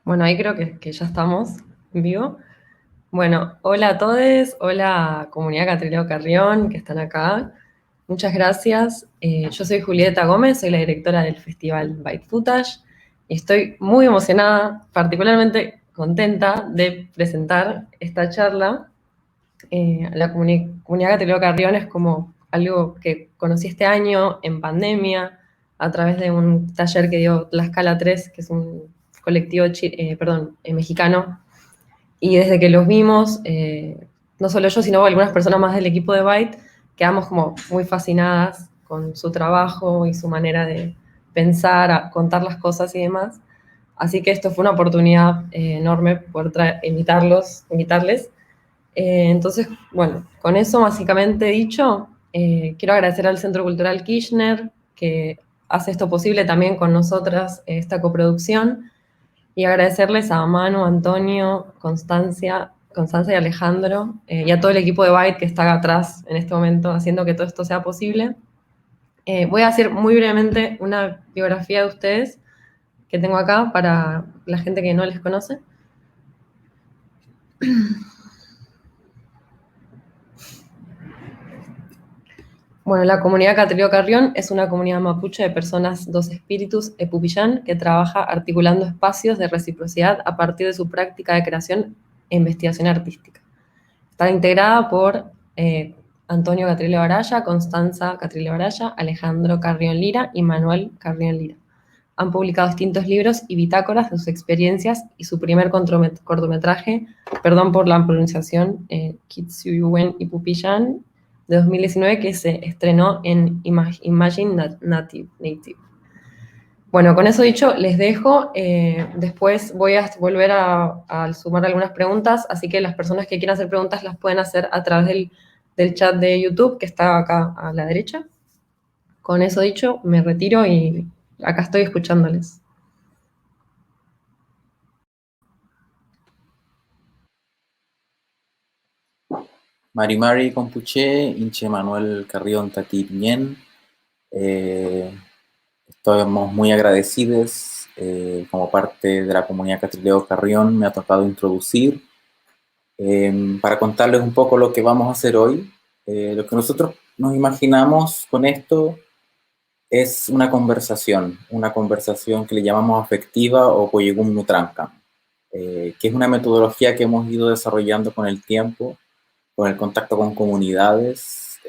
Bueno, ahí creo que ya estamos en vivo. Bueno, hola a todos, hola comunidad Catrileo Carrión que están acá. Muchas gracias. Yo soy Julieta Gómez, soy la directora del festival Byte Footage y estoy muy emocionada, particularmente contenta de presentar esta charla. La comunidad Catrileo Carrión es como algo que conocí este año en pandemia a través de un taller que dio La Escala 3, que es un colectivo mexicano, y desde que los vimos, no solo yo, sino algunas personas más del equipo de Byte, quedamos como muy fascinadas con su trabajo y su manera de pensar, contar las cosas y demás. Así que esto fue una oportunidad enorme poder invitarles. Entonces, bueno, con eso básicamente dicho, quiero agradecer al Centro Cultural Kirchner, que hace esto posible también con nosotras, esta coproducción, y agradecerles a Manu, Antonio, Constanza y Alejandro, y a todo el equipo de Byte que está atrás en este momento haciendo que todo esto sea posible. Voy a hacer muy brevemente una biografía de ustedes que tengo acá para la gente que no les conoce. Bueno, la comunidad Catrileo Carrión es una comunidad mapuche de personas dos espíritus epupillán que trabaja articulando espacios de reciprocidad a partir de su práctica de creación e investigación artística. Está integrada por Antonio Catrileo Araya, Constanza Catrileo Araya, Alejandro Carrión Lira y Manuel Carrión Lira. Han publicado distintos libros y bitácoras de sus experiencias y su primer cortometraje, perdón por la pronunciación, Kitsuyuen y Pupillan, de 2019, que se estrenó en Imagine Native. Bueno, con eso dicho, les dejo. Después voy a volver a sumar algunas preguntas, así que las personas que quieran hacer preguntas las pueden hacer a través del chat de YouTube, que está acá a la derecha. Con eso dicho, me retiro y acá estoy escuchándoles. Mari Mari Compuché, Inche Manuel Carrión Tati Piñén. Estamos muy agradecidos. Como parte de la comunidad Catrileo Carrión me ha tocado introducir para contarles un poco lo que vamos a hacer hoy. Lo que nosotros nos imaginamos con esto es una conversación que le llamamos afectiva o Koyegum Nutranca, que es una metodología que hemos ido desarrollando con el tiempo, con el contacto con comunidades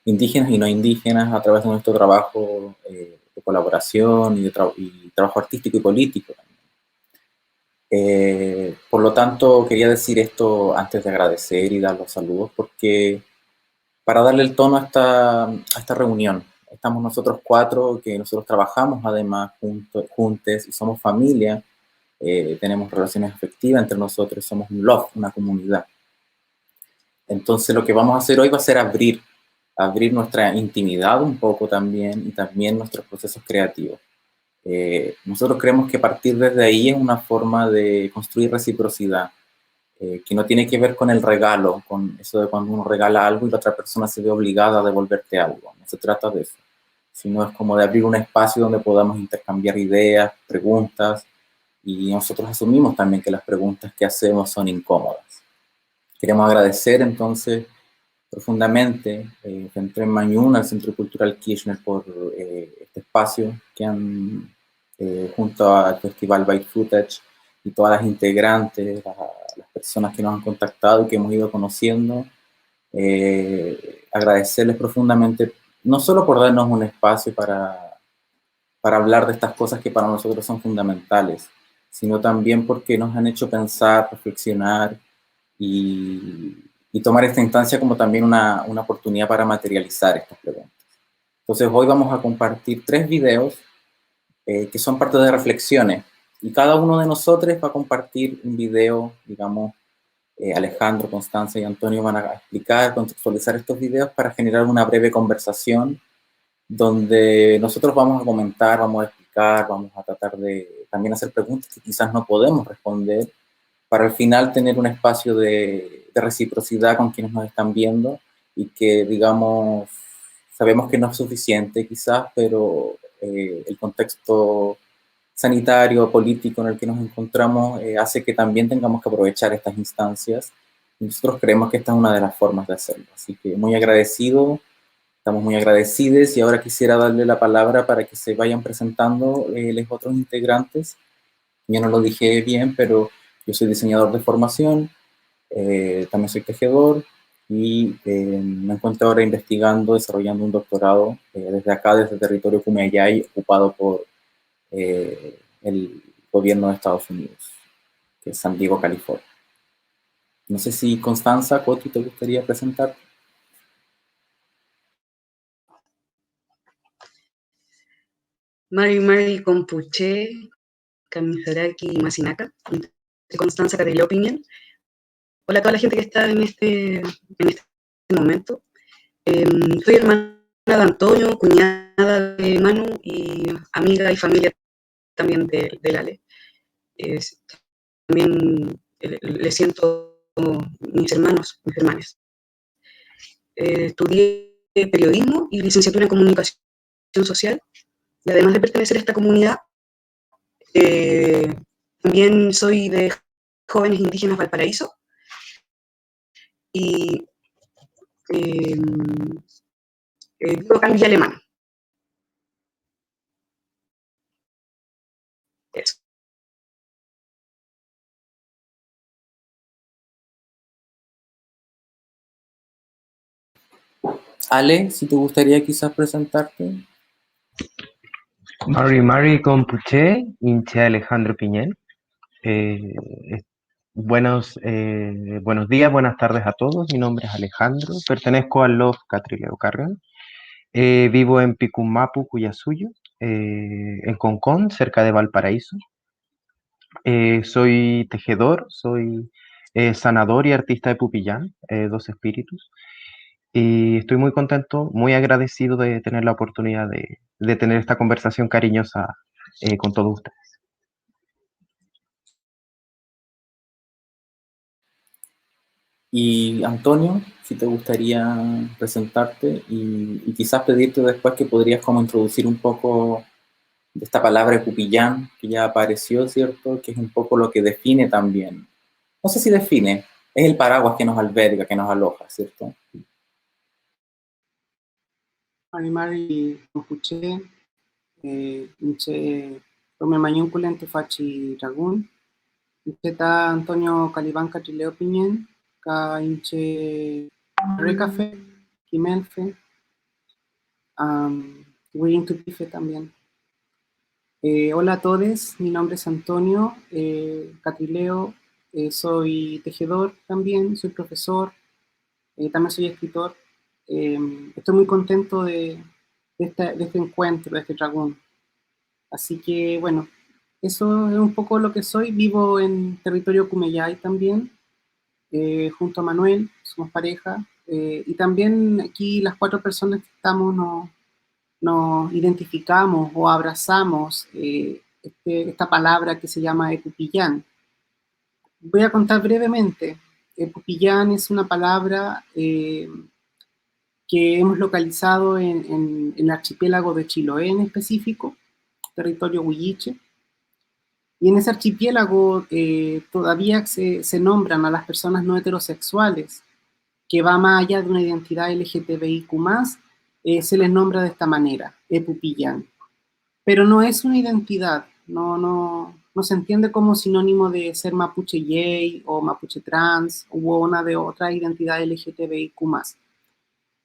indígenas y no indígenas a través de nuestro trabajo de colaboración y trabajo artístico y político. Por lo tanto, quería decir esto antes de agradecer y dar los saludos, porque para darle el tono a esta reunión, estamos nosotros cuatro, que nosotros trabajamos además juntos y somos familia, tenemos relaciones afectivas entre nosotros, somos un love, una comunidad. Entonces lo que vamos a hacer hoy va a ser abrir nuestra intimidad un poco también y también nuestros procesos creativos. Nosotros creemos que partir desde ahí es una forma de construir reciprocidad, que no tiene que ver con el regalo, con eso de cuando uno regala algo y la otra persona se ve obligada a devolverte algo. No se trata de eso, sino es como de abrir un espacio donde podamos intercambiar ideas, preguntas, y nosotros asumimos también que las preguntas que hacemos son incómodas. Queremos agradecer entonces profundamente Centro Mañún, al Centro Cultural Kirchner, por este espacio que han, junto al Festival Byte Footage y todas las integrantes, las personas que nos han contactado y que hemos ido conociendo, agradecerles profundamente, no solo por darnos un espacio para hablar de estas cosas que para nosotros son fundamentales, sino también porque nos han hecho pensar, reflexionar y tomar esta instancia como también una oportunidad para materializar estas preguntas. Entonces hoy vamos a compartir 3 videos que son parte de reflexiones y cada uno de nosotros va a compartir un video, digamos, Alejandro, Constanza y Antonio van a explicar, contextualizar estos videos para generar una breve conversación donde nosotros vamos a comentar, vamos a explicar, vamos a tratar de también hacer preguntas que quizás no podemos responder, para al final tener un espacio de reciprocidad con quienes nos están viendo y que, digamos, sabemos que no es suficiente quizás, pero el contexto sanitario, político en el que nos encontramos, hace que también tengamos que aprovechar estas instancias. Nosotros creemos que esta es una de las formas de hacerlo. Así que muy agradecido, estamos muy agradecidos y ahora quisiera darle la palabra para que se vayan presentando los otros integrantes. Yo no lo dije bien, pero yo soy diseñador de formación, también soy tejedor y me encuentro ahora investigando, desarrollando un doctorado desde acá, desde el territorio Kumeyaay, ocupado por el gobierno de Estados Unidos, que es San Diego, California. No sé si Constanza, Coti, te gustaría presentar. Mari Compuche, Kamisaraki Masinaka, Constanza Carrillo Opinion. Hola a toda la gente que está en este momento. Soy hermana de Antonio, cuñada de Manu y amiga y familia también de Lale. También le siento mis hermanos, mis hermanas. Estudié periodismo y licenciatura en comunicación social y además de pertenecer a esta comunidad, también soy de Jóvenes Indígenas Valparaíso y vivo acá en Villa Alemana. Eso. Ale, si te gustaría quizás presentarte. Mari Compuche, Inche Alejandro Piñel. Buenos días, buenas tardes a todos. Mi nombre es Alejandro, pertenezco al LOF Catrileo Carrión. Vivo en Picumapu, Cuyasuyo, en Concón, cerca de Valparaíso. Soy tejedor, soy sanador y artista de Pupillán, dos espíritus. Y estoy muy contento, muy agradecido de tener la oportunidad de tener esta conversación cariñosa con todos ustedes. Y Antonio, si te gustaría presentarte y quizás pedirte después que podrías como introducir un poco de esta palabra de Pupillán, que ya apareció, ¿cierto? Que es un poco lo que define también. No sé si define, es el paraguas que nos alberga, que nos aloja, ¿cierto? Mari Compuche, Inche Rome Mañunculente Fachi Ragún, Incheta Antonio Calibán Catrileo Piñén, Ka Inche Recafe, Quimelfe, Willing to Pife también. Hola a todos, mi nombre es Antonio Catrileo, soy tejedor también, soy profesor, también soy escritor. Estoy muy contento de este encuentro, de este dragón. Así que, bueno, eso es un poco lo que soy. Vivo en territorio Kumeyaay también, junto a Manuel, somos pareja. Y también aquí las 4 personas que estamos nos identificamos o abrazamos esta palabra que se llama Epupillán. Voy a contar brevemente. Epupillán es una palabra que hemos localizado en el archipiélago de Chiloé en específico, territorio huilliche. Y en ese archipiélago todavía se nombran a las personas no heterosexuales, que va más allá de una identidad LGTBIQ+, se les nombra de esta manera, Epupillán. Pero no es una identidad, no se entiende como sinónimo de ser mapuche gay o mapuche trans u una de otra identidad LGTBIQ+,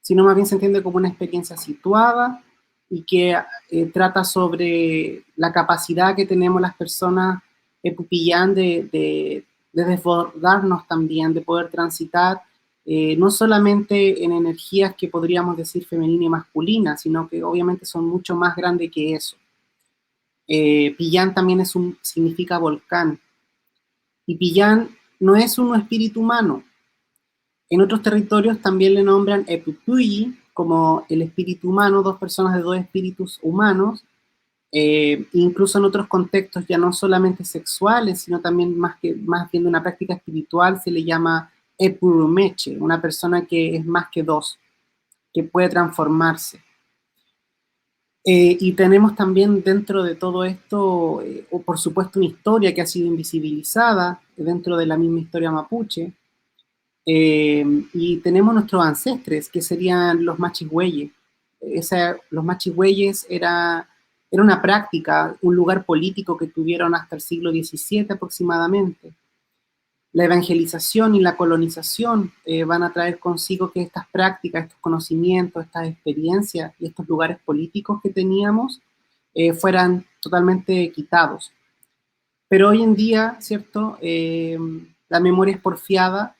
sino más bien se entiende como una experiencia situada y que trata sobre la capacidad que tenemos las personas Pupillán de desbordarnos también, de poder transitar no solamente en energías que podríamos decir femenina y masculina, sino que obviamente son mucho más grandes que eso. Pillán también significa volcán, y Pillán no es un espíritu humano. En otros territorios también le nombran Epupuyi, como el espíritu humano, 2 personas de 2 espíritus humanos. Incluso en otros contextos ya no solamente sexuales, sino también más bien de una práctica espiritual, se le llama Epurumeche, una persona que es más que 2, que puede transformarse. Y tenemos también dentro de todo esto, por supuesto, una historia que ha sido invisibilizada dentro de la misma historia mapuche. Y tenemos nuestros ancestres, que serían los machigüeyes. Los machigüeyes era una práctica, un lugar político que tuvieron hasta el siglo XVII aproximadamente. La evangelización y la colonización van a traer consigo que estas prácticas, estos conocimientos, estas experiencias y estos lugares políticos que teníamos fueran totalmente quitados. Pero hoy en día, ¿cierto? La memoria es porfiada,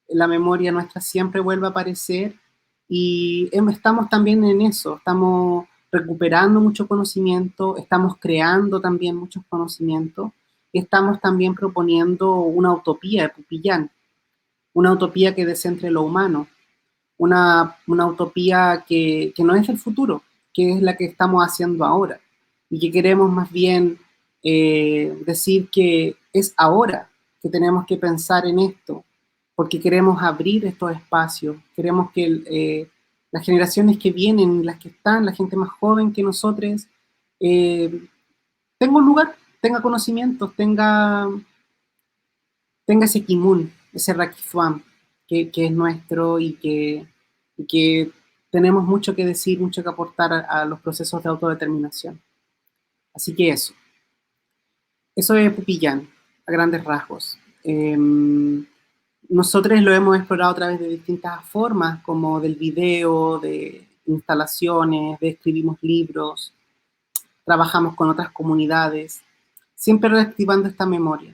la memoria nuestra siempre vuelve a aparecer y estamos también en eso, estamos recuperando mucho conocimiento, estamos creando también muchos conocimientos y estamos también proponiendo una utopía de Pupillán, una utopía que descentre lo humano, una utopía que no es el futuro, que es la que estamos haciendo ahora y que queremos más bien decir que es ahora que tenemos que pensar en esto, porque queremos abrir estos espacios, queremos que las generaciones que vienen, las que están, la gente más joven que nosotros, tenga un lugar, tenga conocimientos, tenga ese kimun, ese rakifuam que es nuestro y que tenemos mucho que decir, mucho que aportar a los procesos de autodeterminación. Así que eso es Pupillán, a grandes rasgos. Nosotros lo hemos explorado a través de distintas formas, como del video, de instalaciones, de escribimos libros, trabajamos con otras comunidades, siempre reactivando esta memoria.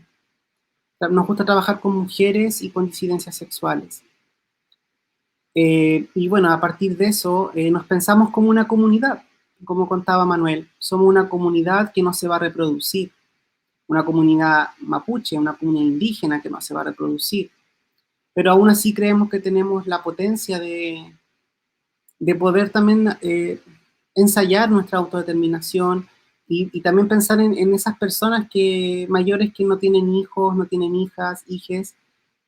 Nos gusta trabajar con mujeres y con disidencias sexuales. Y bueno, a partir de eso nos pensamos como una comunidad, como contaba Manuel. Somos una comunidad que no se va a reproducir, una comunidad mapuche, una comunidad indígena que no se va a reproducir. Pero aún así creemos que tenemos la potencia de poder también ensayar nuestra autodeterminación y también pensar en esas personas mayores que no tienen hijos, no tienen hijas, hijes,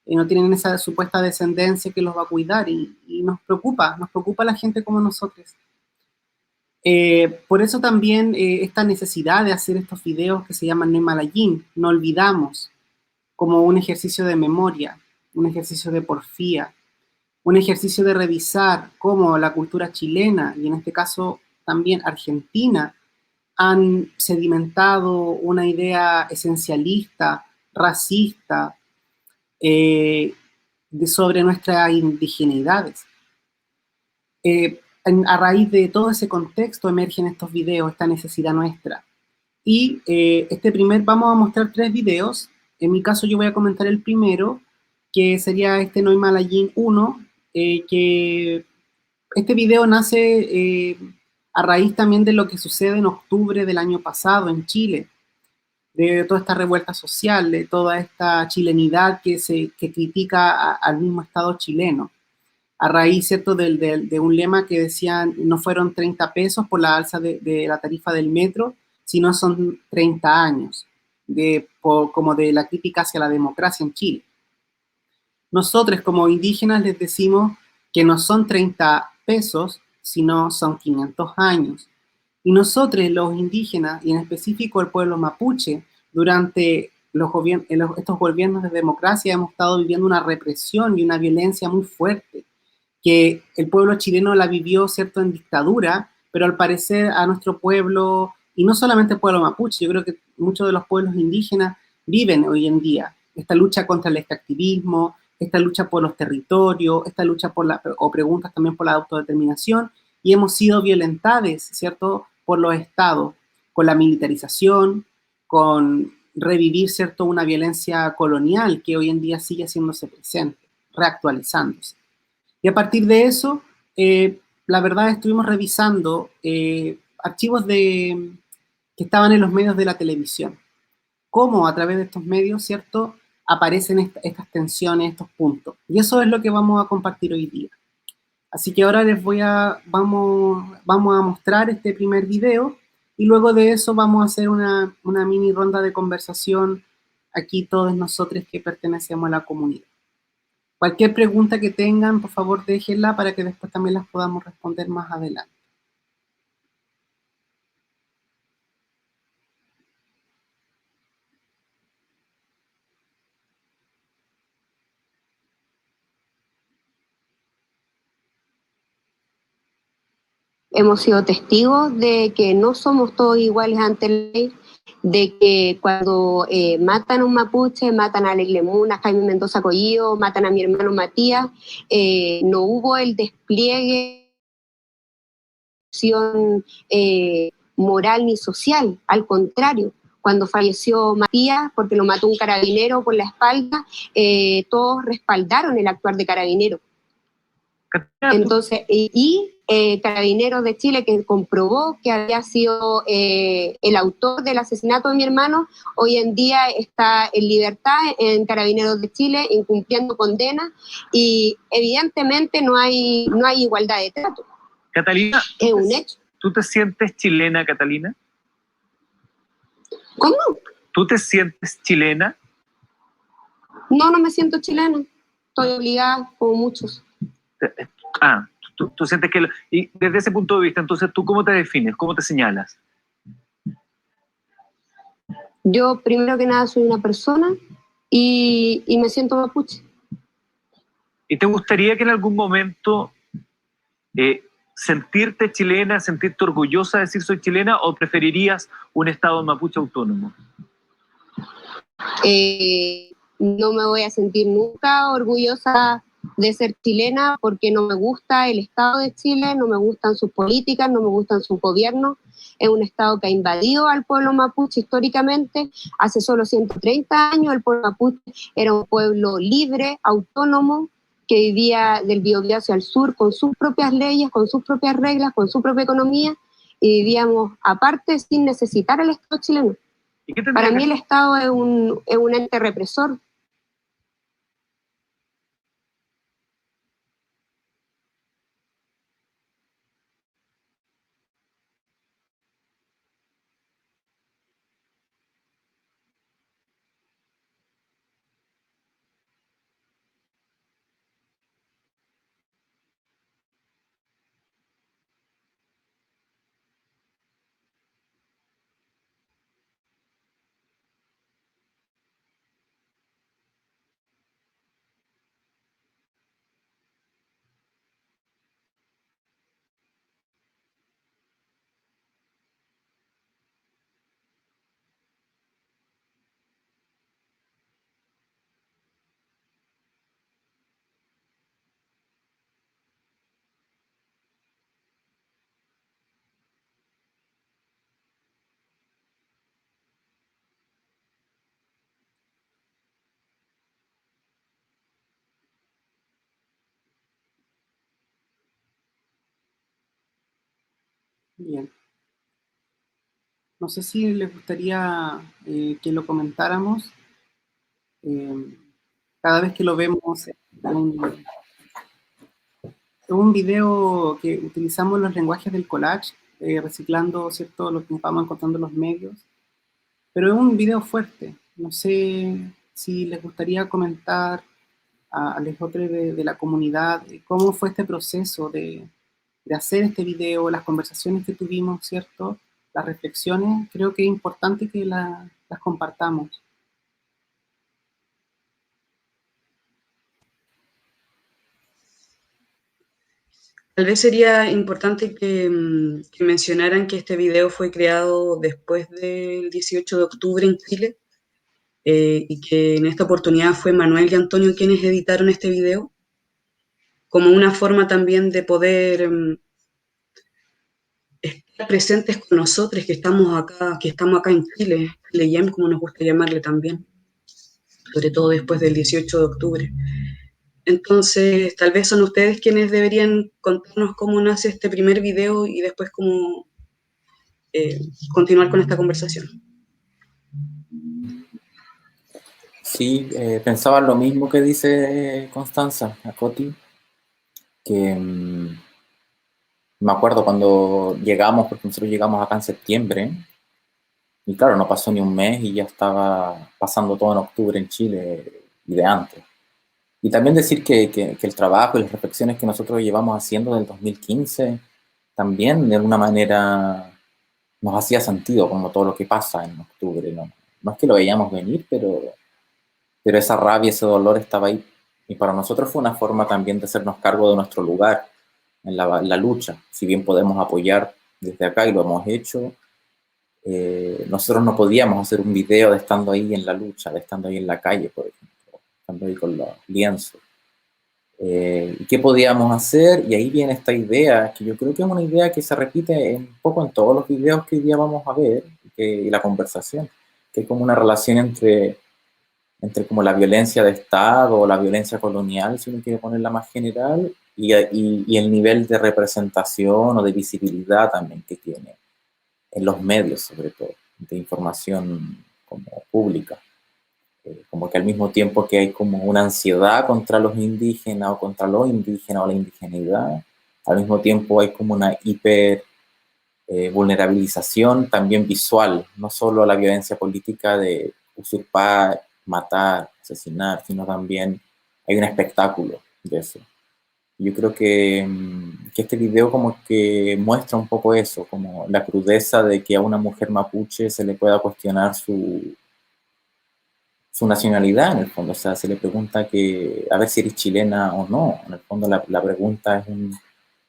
no tienen esa supuesta descendencia que los va a cuidar y nos preocupa la gente como nosotros. Por eso también esta necesidad de hacer estos videos que se llaman Nemalayin, no olvidamos, como un ejercicio de memoria, un ejercicio de porfía, un ejercicio de revisar cómo la cultura chilena, y en este caso también argentina, han sedimentado una idea esencialista, racista, sobre nuestras indigeneidades. A raíz de todo ese contexto emergen estos videos, esta necesidad nuestra. Y vamos a mostrar 3 videos. En mi caso yo voy a comentar el primero, que sería este Noimalayin 1, que este video nace a raíz también de lo que sucede en octubre del año pasado en Chile, de toda esta revuelta social, de toda esta chilenidad que critica al mismo Estado chileno, a raíz, ¿cierto?, de un lema que decían no fueron 30 pesos por la alza de la tarifa del metro, sino son 30 años, como de la crítica hacia la democracia en Chile. Nosotros como indígenas les decimos que no son 30 pesos, sino son 500 años. Y nosotros, los indígenas, y en específico el pueblo mapuche, durante estos gobiernos de democracia hemos estado viviendo una represión y una violencia muy fuerte, que el pueblo chileno la vivió, ¿cierto?, en dictadura, pero al parecer a nuestro pueblo, y no solamente el pueblo mapuche, yo creo que muchos de los pueblos indígenas viven hoy en día esta lucha contra el extractivismo, esta lucha por los territorios, esta lucha o preguntas también por la autodeterminación, y hemos sido violentados, ¿cierto?, por los estados, con la militarización, con revivir, ¿cierto?, una violencia colonial que hoy en día sigue haciéndose presente, reactualizándose. Y a partir de eso, la verdad estuvimos revisando archivos que estaban en los medios de la televisión, cómo a través de estos medios, ¿cierto?, aparecen estas tensiones, estos puntos. Y eso es lo que vamos a compartir hoy día. Así que ahora vamos a mostrar este primer video y luego de eso vamos a hacer una mini ronda de conversación aquí todos nosotros que pertenecemos a la comunidad. Cualquier pregunta que tengan, por favor déjenla para que después también las podamos responder más adelante. hemos sido testigos de que no somos todos iguales ante la ley, de que cuando matan a un mapuche, matan a Alex Lemun, a Jaime Mendoza Collío, matan a mi hermano Matías, no hubo el despliegue moral ni social, al contrario. Cuando falleció Matías, porque lo mató un carabinero por la espalda, todos respaldaron el actuar de Carabineros. Entonces, Carabineros de Chile, que comprobó que había sido el autor del asesinato de mi hermano, hoy en día está en libertad en Carabineros de Chile, incumpliendo condena, y evidentemente no hay igualdad de trato. Catalina, es un hecho. ¿Tú te sientes chilena, Catalina? ¿Cómo? ¿Tú te sientes chilena? No, no me siento chilena. Estoy obligada, como muchos. Ah, tú sientes que... Y desde ese punto de vista, entonces, ¿tú cómo te defines? ¿Cómo te señalas? Yo, primero que nada, soy una persona y me siento mapuche. ¿Y te gustaría que en algún momento sentirte chilena, sentirte orgullosa de decir soy chilena, o preferirías un estado mapuche autónomo? No me voy a sentir nunca orgullosa de ser chilena porque no me gusta el Estado de Chile, no me gustan sus políticas, no me gustan sus gobiernos. Es un Estado que ha invadido al pueblo mapuche históricamente. Hace solo 130 años el pueblo mapuche era un pueblo libre, autónomo, que vivía del Biobío hacia el sur con sus propias leyes, con sus propias reglas, con su propia economía, y vivíamos aparte sin necesitar el Estado chileno. Para mí el Estado es un ente represor. Bien. No sé si les gustaría que lo comentáramos. Cada vez que lo vemos es un video que utilizamos los lenguajes del collage, reciclando, ¿cierto?, lo que vamos encontrando en los medios. Pero es un video fuerte. No sé si les gustaría comentar a los otros de la comunidad cómo fue este proceso de hacer este video, las conversaciones que tuvimos, ¿cierto? Las reflexiones. Creo que es importante que las compartamos. Tal vez sería importante que mencionaran que este video fue creado después del 18 de octubre en Chile, y que en esta oportunidad fue Manuel y Antonio quienes editaron este video, como una forma también de poder estar presentes con nosotros que estamos acá en Chile, Chile-Yem, como nos gusta llamarle también, sobre todo después del 18 de octubre. Entonces, tal vez son ustedes quienes deberían contarnos cómo nace este primer video y después cómo continuar con esta conversación. Sí, pensaba lo mismo que dice Constanza, Coti, que me acuerdo cuando llegamos, porque nosotros llegamos acá en septiembre, y claro, no pasó ni un mes y ya estaba pasando todo en octubre en Chile y de antes. Y también decir que el trabajo y las reflexiones que nosotros llevamos haciendo del 2015 también de alguna manera nos hacía sentido, como todo lo que pasa en octubre, ¿no? No es que lo veíamos venir, pero esa rabia, ese dolor estaba ahí. Y para nosotros fue una forma también de hacernos cargo de nuestro lugar. la lucha. Si bien podemos apoyar desde acá y lo hemos hecho, nosotros no podíamos hacer un video de estando ahí en la lucha, de estando ahí en la calle, por ejemplo, estando ahí con los lienzos. ¿Y qué podíamos hacer? Y ahí viene esta idea, que yo creo que es una idea que se repite un poco en todos los videos que hoy día vamos a ver, y la conversación, que es como una relación entre como la violencia de Estado o la violencia colonial, si uno quiere ponerla más general, y el nivel de representación o de visibilidad también que tiene en los medios, sobre todo, de información como pública. Como que al mismo tiempo que hay como una ansiedad contra los indígenas o contra los indígenas o la indigeneidad, al mismo tiempo hay como una hiper vulnerabilización también visual, no solo a la violencia política de usurpar, matar, asesinar, sino también hay un espectáculo de eso. Yo creo que este video como que muestra un poco eso, como la crudeza de que a una mujer mapuche se le pueda cuestionar su nacionalidad, en el fondo. O sea, se le pregunta que, a ver si eres chilena o no. En el fondo la pregunta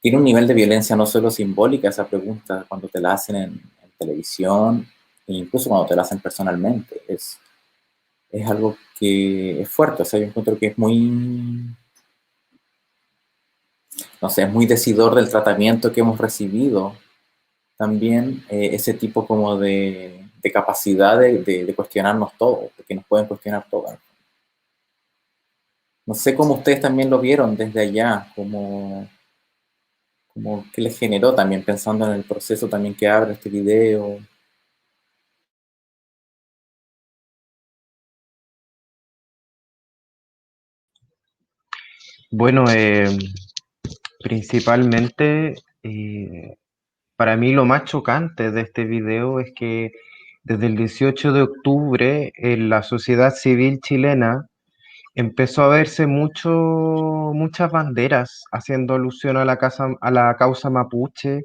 tiene un nivel de violencia no solo simbólica, esa pregunta cuando te la hacen en televisión, e incluso cuando te la hacen personalmente. Es algo que es fuerte. O sea, yo encuentro que es muy, no sé, es muy decidor del tratamiento que hemos recibido también, ese tipo como de capacidad de cuestionarnos todo, porque nos pueden cuestionar todo. No sé cómo ustedes también lo vieron desde allá, como qué les generó también, pensando en el proceso también que abre este video. Bueno, principalmente, para mí lo más chocante de este video es que desde el 18 de octubre en la sociedad civil chilena empezó a verse muchas banderas haciendo alusión a la causa mapuche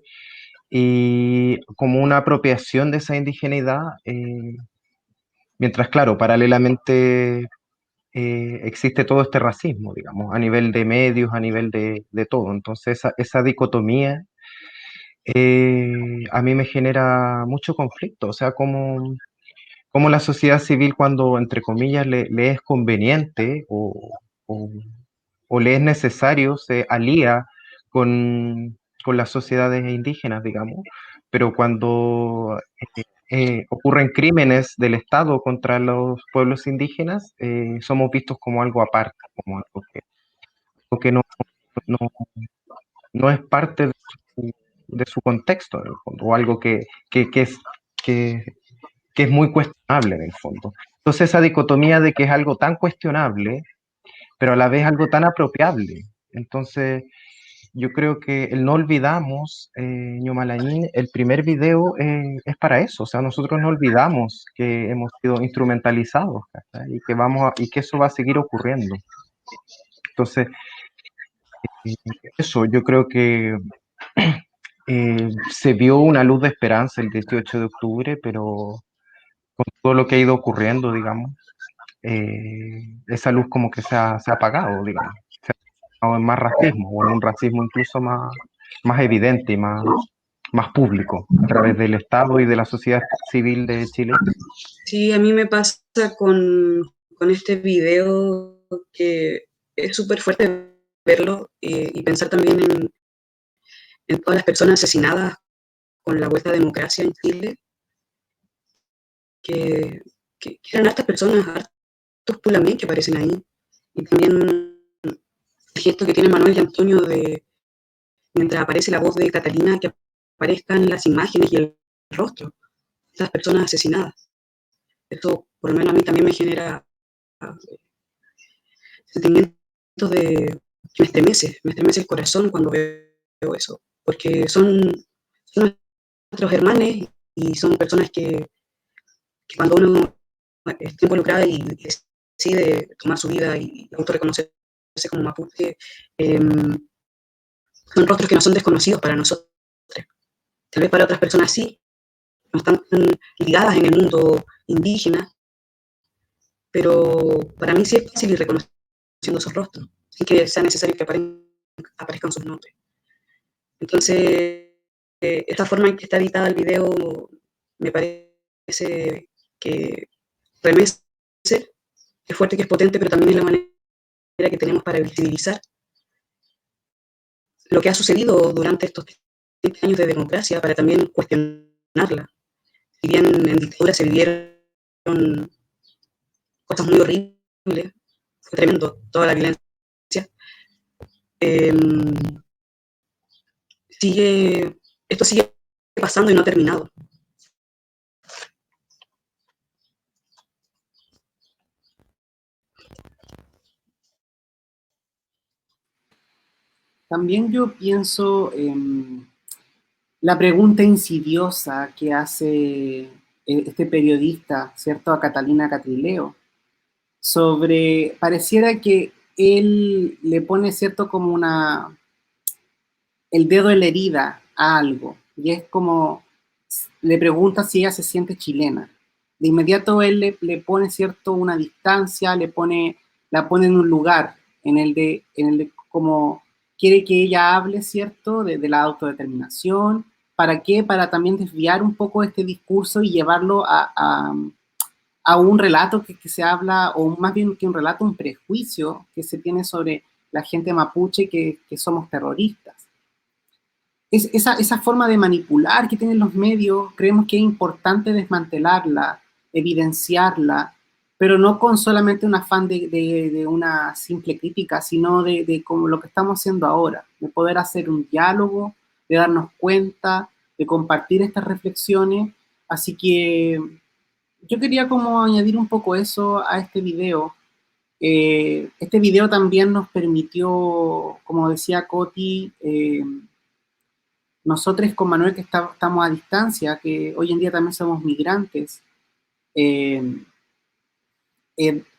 y como una apropiación de esa indigeneidad, mientras, claro, paralelamente existe todo este racismo, digamos, a nivel de medios, a nivel de todo. Entonces, esa dicotomía a mí me genera mucho conflicto, o sea, como la sociedad civil cuando, entre comillas, le es conveniente o- o le es necesario, se alía con las sociedades indígenas, digamos, pero cuando ocurren crímenes del Estado contra los pueblos indígenas, somos vistos como algo aparte, como algo que no, no es parte de su contexto, en el fondo, o algo que es, que, que es muy cuestionable en el fondo. Entonces esa dicotomía de que es algo tan cuestionable, pero a la vez algo tan apropiable. Entonces yo creo que el no olvidamos, Ñomalañín, el primer video es para eso, o sea, nosotros no olvidamos que hemos sido instrumentalizados, ¿cachai? Y que eso va a seguir ocurriendo. Entonces, eso, yo creo que se vio una luz de esperanza el 18 de octubre, pero con todo lo que ha ido ocurriendo, digamos, esa luz como que se ha apagado, digamos, se ha apagado en más racismo, o en un racismo incluso más evidente y más público, a través del Estado y de la sociedad civil de Chile. Sí, a mí me pasa con este video que es súper fuerte verlo y pensar también en todas las personas asesinadas con la vuelta a democracia en Chile, que eran hartas personas, hartos pulamés que aparecen ahí. Y también el gesto que tiene Manuel y Antonio de, mientras aparece la voz de Catalina, que aparezcan las imágenes y el rostro de estas personas asesinadas. Eso, por lo menos a mí también me genera sentimientos de que me estremece el corazón cuando veo eso, porque son nuestros hermanos y son personas que cuando uno está involucrada y decide tomar su vida y autorreconocerse como mapuche, son rostros que no son desconocidos para nosotros. Tal vez para otras personas sí, no están tan ligadas en el mundo indígena, pero para mí sí es fácil ir reconociendo esos rostros, sin que sea necesario que aparezcan sus nombres. Entonces, esta forma en que está editado el video me parece que realmente es fuerte, que es potente, pero también es la manera que tenemos para visibilizar lo que ha sucedido durante estos 30 años de democracia, para también cuestionarla. Si bien en dictadura se vivieron cosas muy horribles, fue tremendo toda la violencia, esto sigue pasando y no ha terminado. También yo pienso en la pregunta insidiosa que hace este periodista, ¿cierto?, a Catalina Catrileo, sobre, pareciera que él le pone, ¿cierto?, como el dedo en la herida a algo, y es como, le pregunta si ella se siente chilena. De inmediato él le pone, ¿cierto?, una distancia, la pone en un lugar, en el de como quiere que ella hable, ¿cierto?, de la autodeterminación. ¿Para qué? Para también desviar un poco este discurso y llevarlo a un relato que se habla, o más bien que un relato, un prejuicio que se tiene sobre la gente mapuche, que somos terroristas. Esa forma de manipular que tienen los medios, creemos que es importante desmantelarla, evidenciarla, pero no con solamente un afán de una simple crítica, sino de como lo que estamos haciendo ahora, de poder hacer un diálogo, de darnos cuenta, de compartir estas reflexiones. Así que yo quería como añadir un poco eso a este video. Este video también nos permitió, como decía Coti, nosotros con Manuel, que estamos a distancia, que hoy en día también somos migrantes,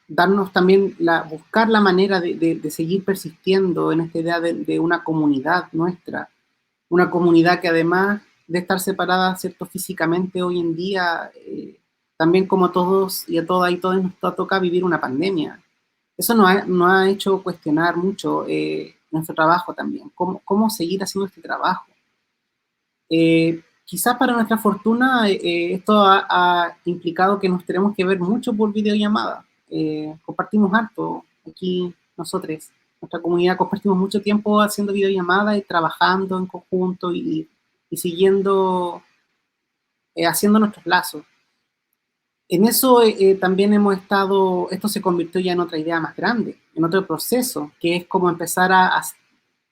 darnos también, buscar la manera de seguir persistiendo en esta idea de una comunidad nuestra, una comunidad que además de estar separada, ¿cierto?, físicamente hoy en día, también como todos y a todas y todos nos toca vivir una pandemia. Eso nos ha hecho cuestionar mucho nuestro trabajo también, cómo seguir haciendo este trabajo. Quizás para nuestra fortuna, esto ha implicado que nos tenemos que ver mucho por videollamada. Compartimos harto aquí nosotros, nuestra comunidad, compartimos mucho tiempo haciendo videollamadas y trabajando en conjunto y siguiendo, haciendo nuestros lazos. En eso también hemos estado, esto se convirtió ya en otra idea más grande, en otro proceso, que es como empezar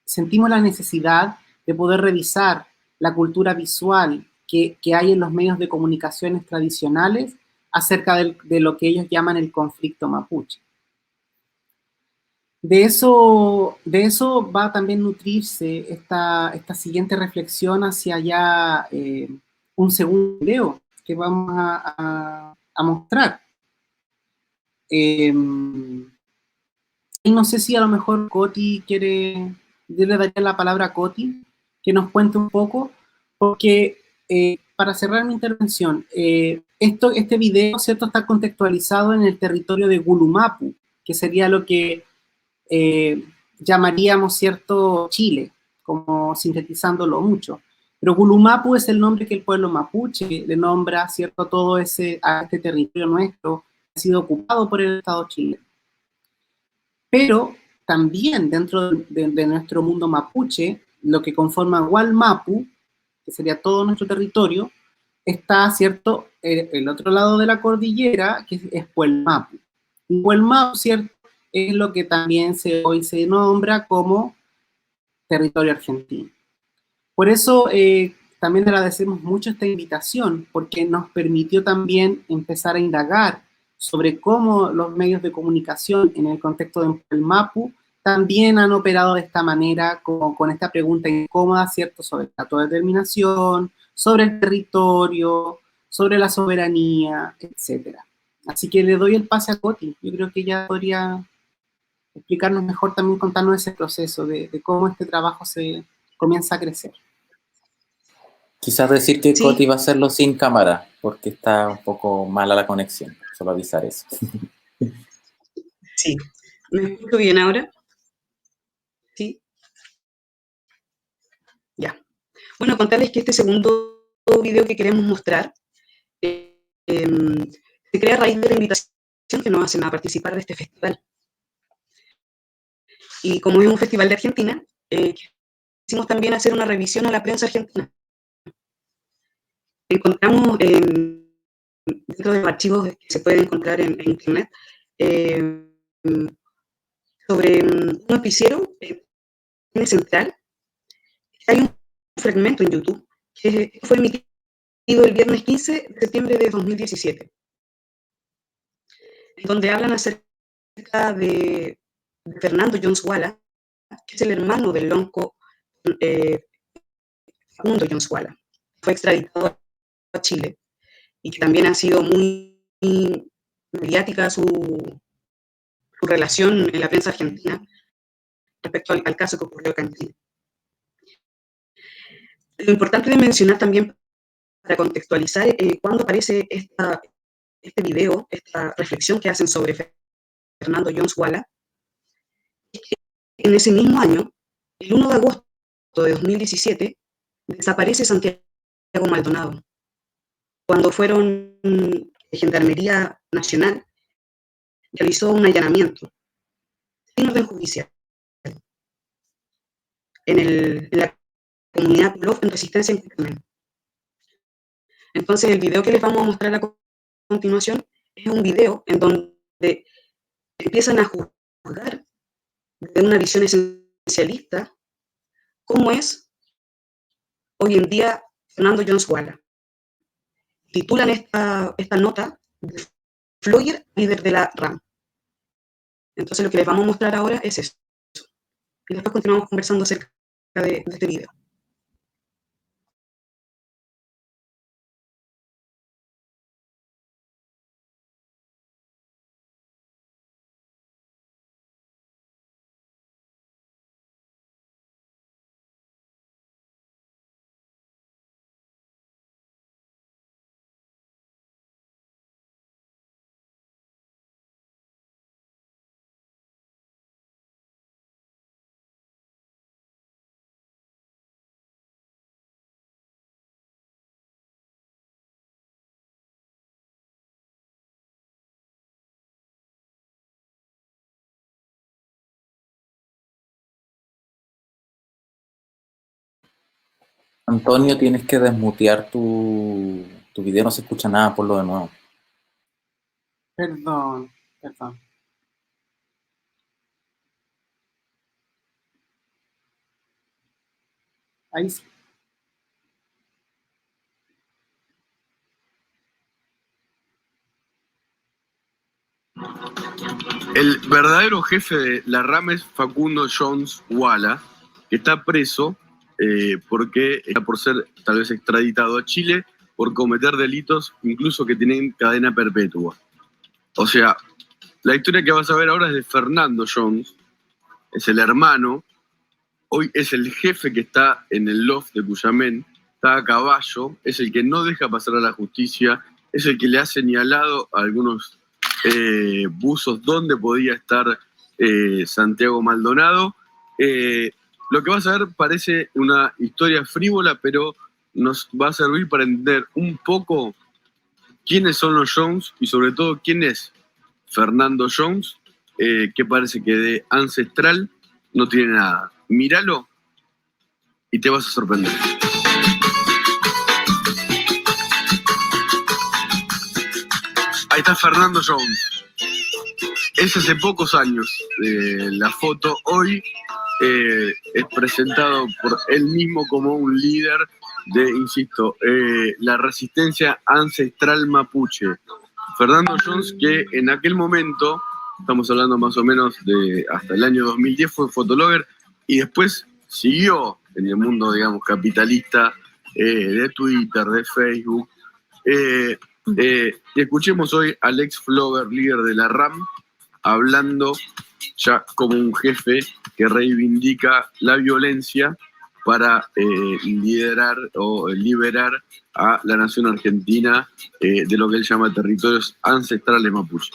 sentimos la necesidad de poder revisar la cultura visual que hay en los medios de comunicaciones tradicionales acerca de lo que ellos llaman el conflicto mapuche. De eso va a también nutrirse esta siguiente reflexión hacia ya un segundo video que vamos a mostrar. Y no sé si a lo mejor Coti quiere, yo le daría la palabra a Coti, que nos cuente un poco, porque para cerrar mi intervención, este video, ¿cierto?, está contextualizado en el territorio de Gulumapu, que sería lo que llamaríamos, ¿cierto?, Chile, como sintetizándolo mucho. Pero Gulumapu es el nombre que el pueblo mapuche le nombra, ¿cierto?, a este territorio nuestro que ha sido ocupado por el Estado chileno. Pero también dentro de nuestro mundo mapuche, lo que conforma Gualmapu, que sería todo nuestro territorio, está, ¿cierto?, el otro lado de la cordillera, que es Puelmapu. Y Puelmapu, ¿cierto?, es lo que también hoy se nombra como territorio argentino. Por eso también agradecemos mucho esta invitación, porque nos permitió también empezar a indagar sobre cómo los medios de comunicación en el contexto de Puelmapu también han operado de esta manera, como con esta pregunta incómoda, ¿cierto?, sobre la autodeterminación, sobre el territorio, sobre la soberanía, etc. Así que le doy el pase a Coti. Yo creo que ella podría explicarnos mejor, también contarnos ese proceso de cómo este trabajo se comienza a crecer. Quizás decir que Sí. Coti va a hacerlo sin cámara, porque está un poco mala la conexión. Solo avisar eso. Sí. ¿Me escucho bien ahora? Sí. Ya. Bueno, contarles que este segundo video que queremos mostrar se crea a raíz de la invitación que nos hacen a participar de este festival. Y como es un festival de Argentina, quisimos también hacer una revisión a la prensa argentina. Encontramos dentro de los archivos que se pueden encontrar en internet sobre un noticiero en Central. Hay un fragmento en YouTube que fue emitido el viernes 15 de septiembre de 2017, donde hablan acerca de Fernando Jones Walla, que es el hermano del lonco Facundo Jones Walla. Fue extraditado a Chile y que también ha sido muy mediática su relación en la prensa argentina respecto al caso que ocurrió acá en Chile. Lo importante de mencionar también, para contextualizar, cuando aparece este video, esta reflexión que hacen sobre Fernando Jones Walla, es que en ese mismo año, el 1 de agosto de 2017, desaparece Santiago Maldonado, cuando Gendarmería Nacional realizó un allanamiento sin orden judicial en la comunidad Pulov en Resistencia en Cucamen. Entonces, el video que les vamos a mostrar a continuación es un video en donde empiezan a juzgar de una visión esencialista cómo es hoy en día Fernando Jones Walla. Titulan esta nota de Floyer, líder de la RAM. Entonces, lo que les vamos a mostrar ahora es eso. Y después continuamos conversando acerca de este video. Antonio, tienes que desmutear tu video, no se escucha nada, por lo de nuevo. Perdón. Ahí sí. El verdadero jefe de la RAM es Facundo Jones Walla, que está preso porque está por ser tal vez extraditado a Chile por cometer delitos incluso que tienen cadena perpetua. O sea, la historia que vas a ver ahora es de Fernando Jones, es el hermano, hoy es el jefe que está en el loft de Cuyamén, está a caballo, es el que no deja pasar a la justicia, es el que le ha señalado a algunos buzos donde podía estar Santiago Maldonado. Lo que vas a ver parece una historia frívola, pero nos va a servir para entender un poco quiénes son los Jones y sobre todo quién es Fernando Jones, que parece que de ancestral no tiene nada. Míralo y te vas a sorprender. Ahí está Fernando Jones. Es hace pocos años. La foto hoy es presentado por él mismo como un líder de, insisto, la resistencia ancestral mapuche. Fernando Jones, que en aquel momento, estamos hablando más o menos de hasta el año 2010, fue fotologger y después siguió en el mundo, digamos, capitalista de Twitter, de Facebook. Y escuchemos hoy al ex flogger líder de la RAM hablando ya como un jefe que reivindica la violencia para liderar o liberar a la nación argentina de lo que él llama territorios ancestrales mapuche.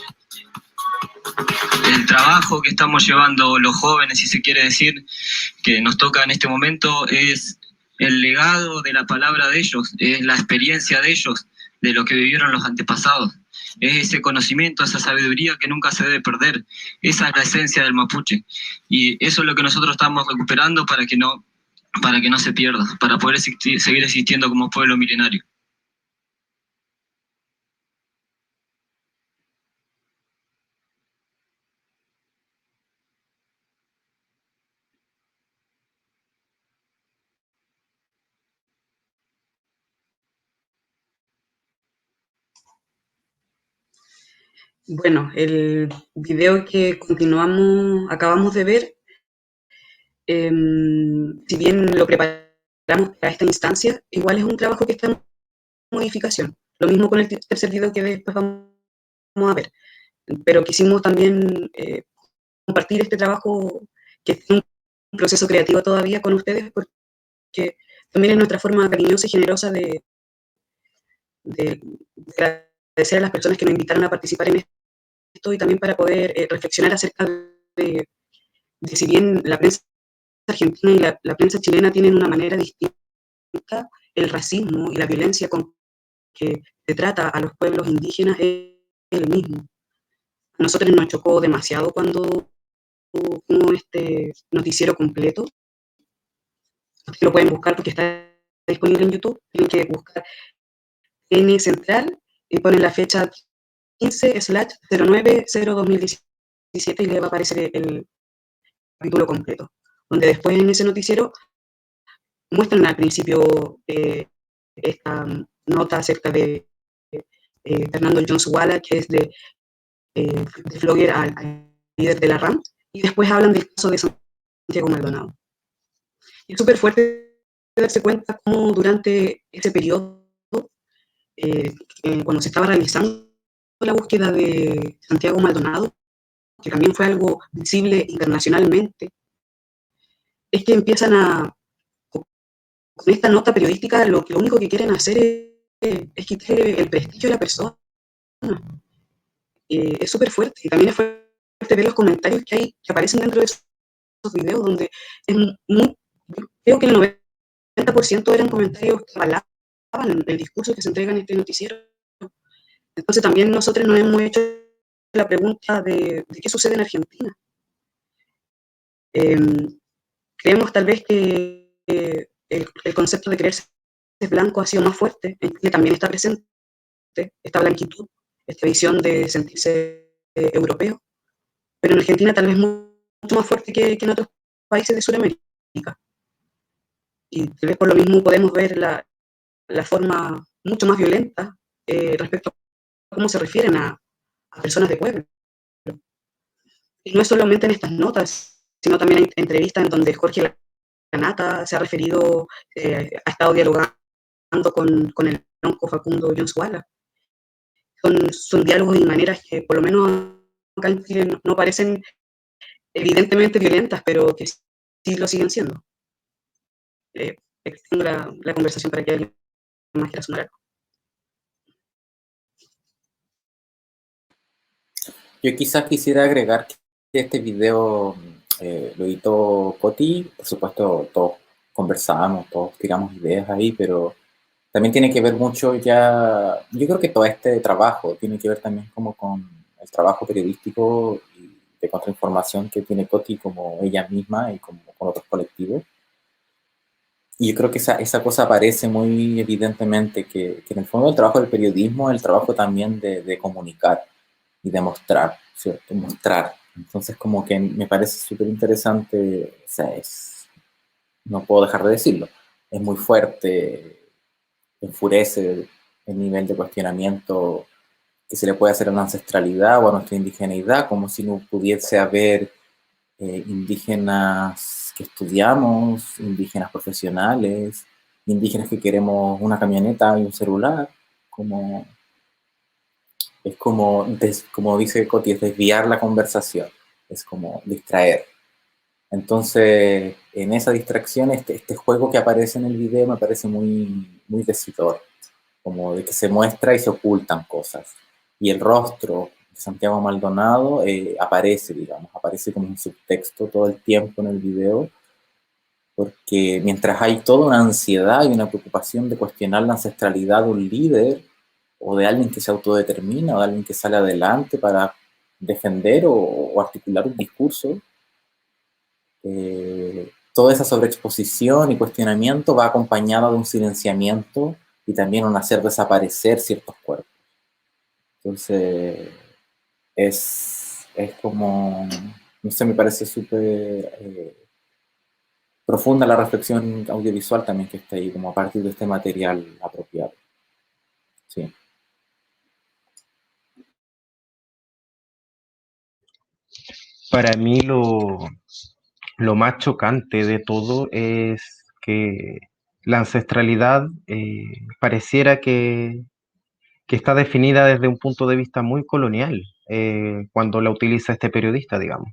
El trabajo que estamos llevando los jóvenes, si se quiere decir, que nos toca en este momento, es el legado de la palabra de ellos, es la experiencia de ellos, de lo que vivieron los antepasados. Es ese conocimiento, esa sabiduría que nunca se debe perder. Esa es la esencia del mapuche. Y eso es lo que nosotros estamos recuperando para que no se pierda, para poder seguir existiendo como pueblo milenario. Bueno, el video que acabamos de ver, si bien lo preparamos para esta instancia, igual es un trabajo que está en modificación. Lo mismo con el tercer video que después vamos a ver. Pero quisimos también compartir este trabajo que es un proceso creativo todavía con ustedes, porque también es nuestra forma cariñosa y generosa de agradecer a las personas que nos invitaron a participar en esto y también para poder reflexionar acerca de si bien la prensa argentina y la prensa chilena tienen una manera distinta, el racismo y la violencia con que se trata a los pueblos indígenas es el mismo. A nosotros nos chocó demasiado cuando hubo este noticiero completo. Lo pueden buscar porque está disponible en YouTube. Tienen que buscar N Central y ponen la fecha 15/09/2017 y le va a aparecer el capítulo completo, donde después en ese noticiero muestran al principio esta nota acerca de Fernando Jones Walla, que es de Flogger al líder de la RAM, y después hablan del caso de Santiago Maldonado. Y es súper fuerte darse cuenta cómo durante ese periodo, cuando se estaba realizando la búsqueda de Santiago Maldonado, que también fue algo visible internacionalmente, es que empiezan con esta nota periodística, lo único que quieren hacer es quitarle el prestigio a la persona. Es súper fuerte. Y también es fuerte ver los comentarios que aparecen dentro de esos videos, donde es creo que el 90% eran comentarios que avalaban el discurso que se entrega en este noticiero. Entonces también nosotros nos hemos hecho la pregunta de qué sucede en Argentina. Creemos tal vez que el concepto de creerse blanco ha sido más fuerte, en Chile también está presente esta blanquitud, esta visión de sentirse europeo, pero en Argentina tal vez mucho más fuerte que en otros países de Sudamérica. Y tal vez por lo mismo podemos ver la forma mucho más violenta respecto a cómo se refieren a personas de pueblo. Y no es solamente en estas notas, sino también en entrevistas en donde Jorge Lanata se ha referido, ha estado dialogando con el tronco Facundo Jones Walla. Son diálogos y maneras que por lo menos acá en Chile no parecen evidentemente violentas, pero que sí lo siguen siendo. Extiendo la conversación para que alguien más quiera sumar algo. Yo quizás quisiera agregar que este video lo editó Coti. Por supuesto, todos conversamos, todos tiramos ideas ahí, pero también tiene que ver mucho ya, yo creo que todo este trabajo tiene que ver también como con el trabajo periodístico y de contrainformación que tiene Coti como ella misma y como con otros colectivos. Y yo creo que esa cosa aparece muy evidentemente, que en el fondo el trabajo del periodismo es el trabajo también de comunicar y de mostrar, ¿cierto? Mostrar. Entonces como que me parece súper interesante, o sea, no puedo dejar de decirlo, es muy fuerte, enfurece el nivel de cuestionamiento que se le puede hacer a la ancestralidad o a nuestra indigeneidad, como si no pudiese haber indígenas que estudiamos, indígenas profesionales, indígenas que queremos una camioneta y un celular, es como dice Coti, es desviar la conversación, es como distraer. Entonces, en esa distracción, este juego que aparece en el video me parece muy, muy decidor, como de que se muestra y se ocultan cosas. Y el rostro de Santiago Maldonado aparece como un subtexto todo el tiempo en el video, porque mientras hay toda una ansiedad y una preocupación de cuestionar la ancestralidad de un líder, o de alguien que se autodetermina, o de alguien que sale adelante para defender o articular un discurso, toda esa sobreexposición y cuestionamiento va acompañada de un silenciamiento y también un hacer desaparecer ciertos cuerpos. Entonces, es como, no sé, me parece súper profunda la reflexión audiovisual también que está ahí, como a partir de este material apropiado. Sí. Para mí lo más chocante de todo es que la ancestralidad pareciera que está definida desde un punto de vista muy colonial, cuando la utiliza este periodista, digamos.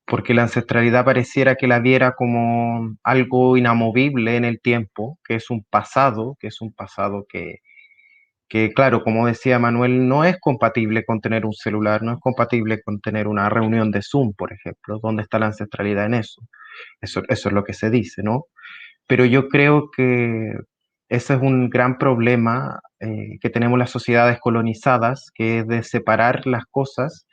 Porque la ancestralidad pareciera que la viera como algo inamovible en el tiempo, que es un pasado, que claro, como decía Manuel, no es compatible con tener un celular, no es compatible con tener una reunión de Zoom, por ejemplo. ¿Dónde está la ancestralidad en eso? Eso es lo que se dice, ¿no? Pero yo creo que ese es un gran problema que tenemos las sociedades colonizadas, que es de separar las cosas,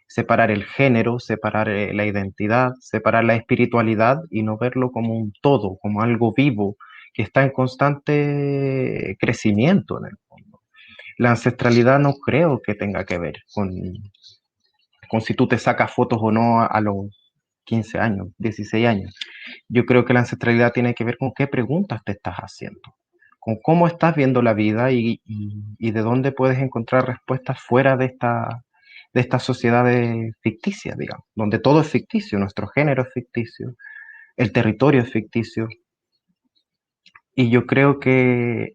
separar el género, separar la identidad, separar la espiritualidad y no verlo como un todo, como algo vivo, que está en constante crecimiento en el fondo. La ancestralidad no creo que tenga que ver con si tú te sacas fotos o no a los 15 años, 16 años. Yo creo que la ancestralidad tiene que ver con qué preguntas te estás haciendo, con cómo estás viendo la vida y de dónde puedes encontrar respuestas fuera de estas sociedades ficticias, digamos, donde todo es ficticio, nuestro género es ficticio, el territorio es ficticio. Y yo creo que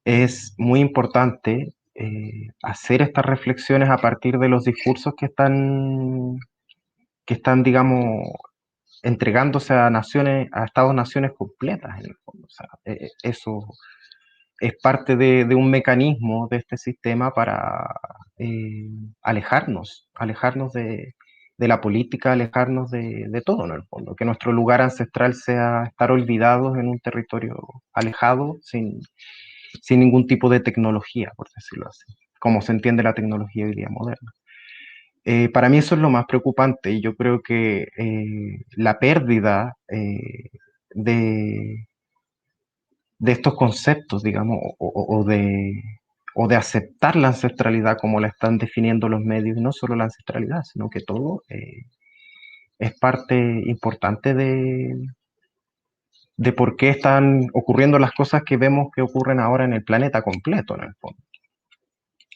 es muy importante hacer estas reflexiones a partir de los discursos que están, digamos, entregándose a naciones, a estados-naciones completas en el fondo. O sea, eso es parte de un mecanismo de este sistema para alejarnos de la política, alejarnos de todo en el fondo, que nuestro lugar ancestral sea estar olvidados en un territorio alejado, sin ningún tipo de tecnología, por decirlo así, como se entiende la tecnología hoy día moderna. Para mí eso es lo más preocupante y yo creo que la pérdida de, de estos conceptos, digamos, o de aceptar la ancestralidad como la están definiendo los medios, y no solo la ancestralidad, sino que todo es parte importante de por qué están ocurriendo las cosas que vemos que ocurren ahora en el planeta completo, en el fondo.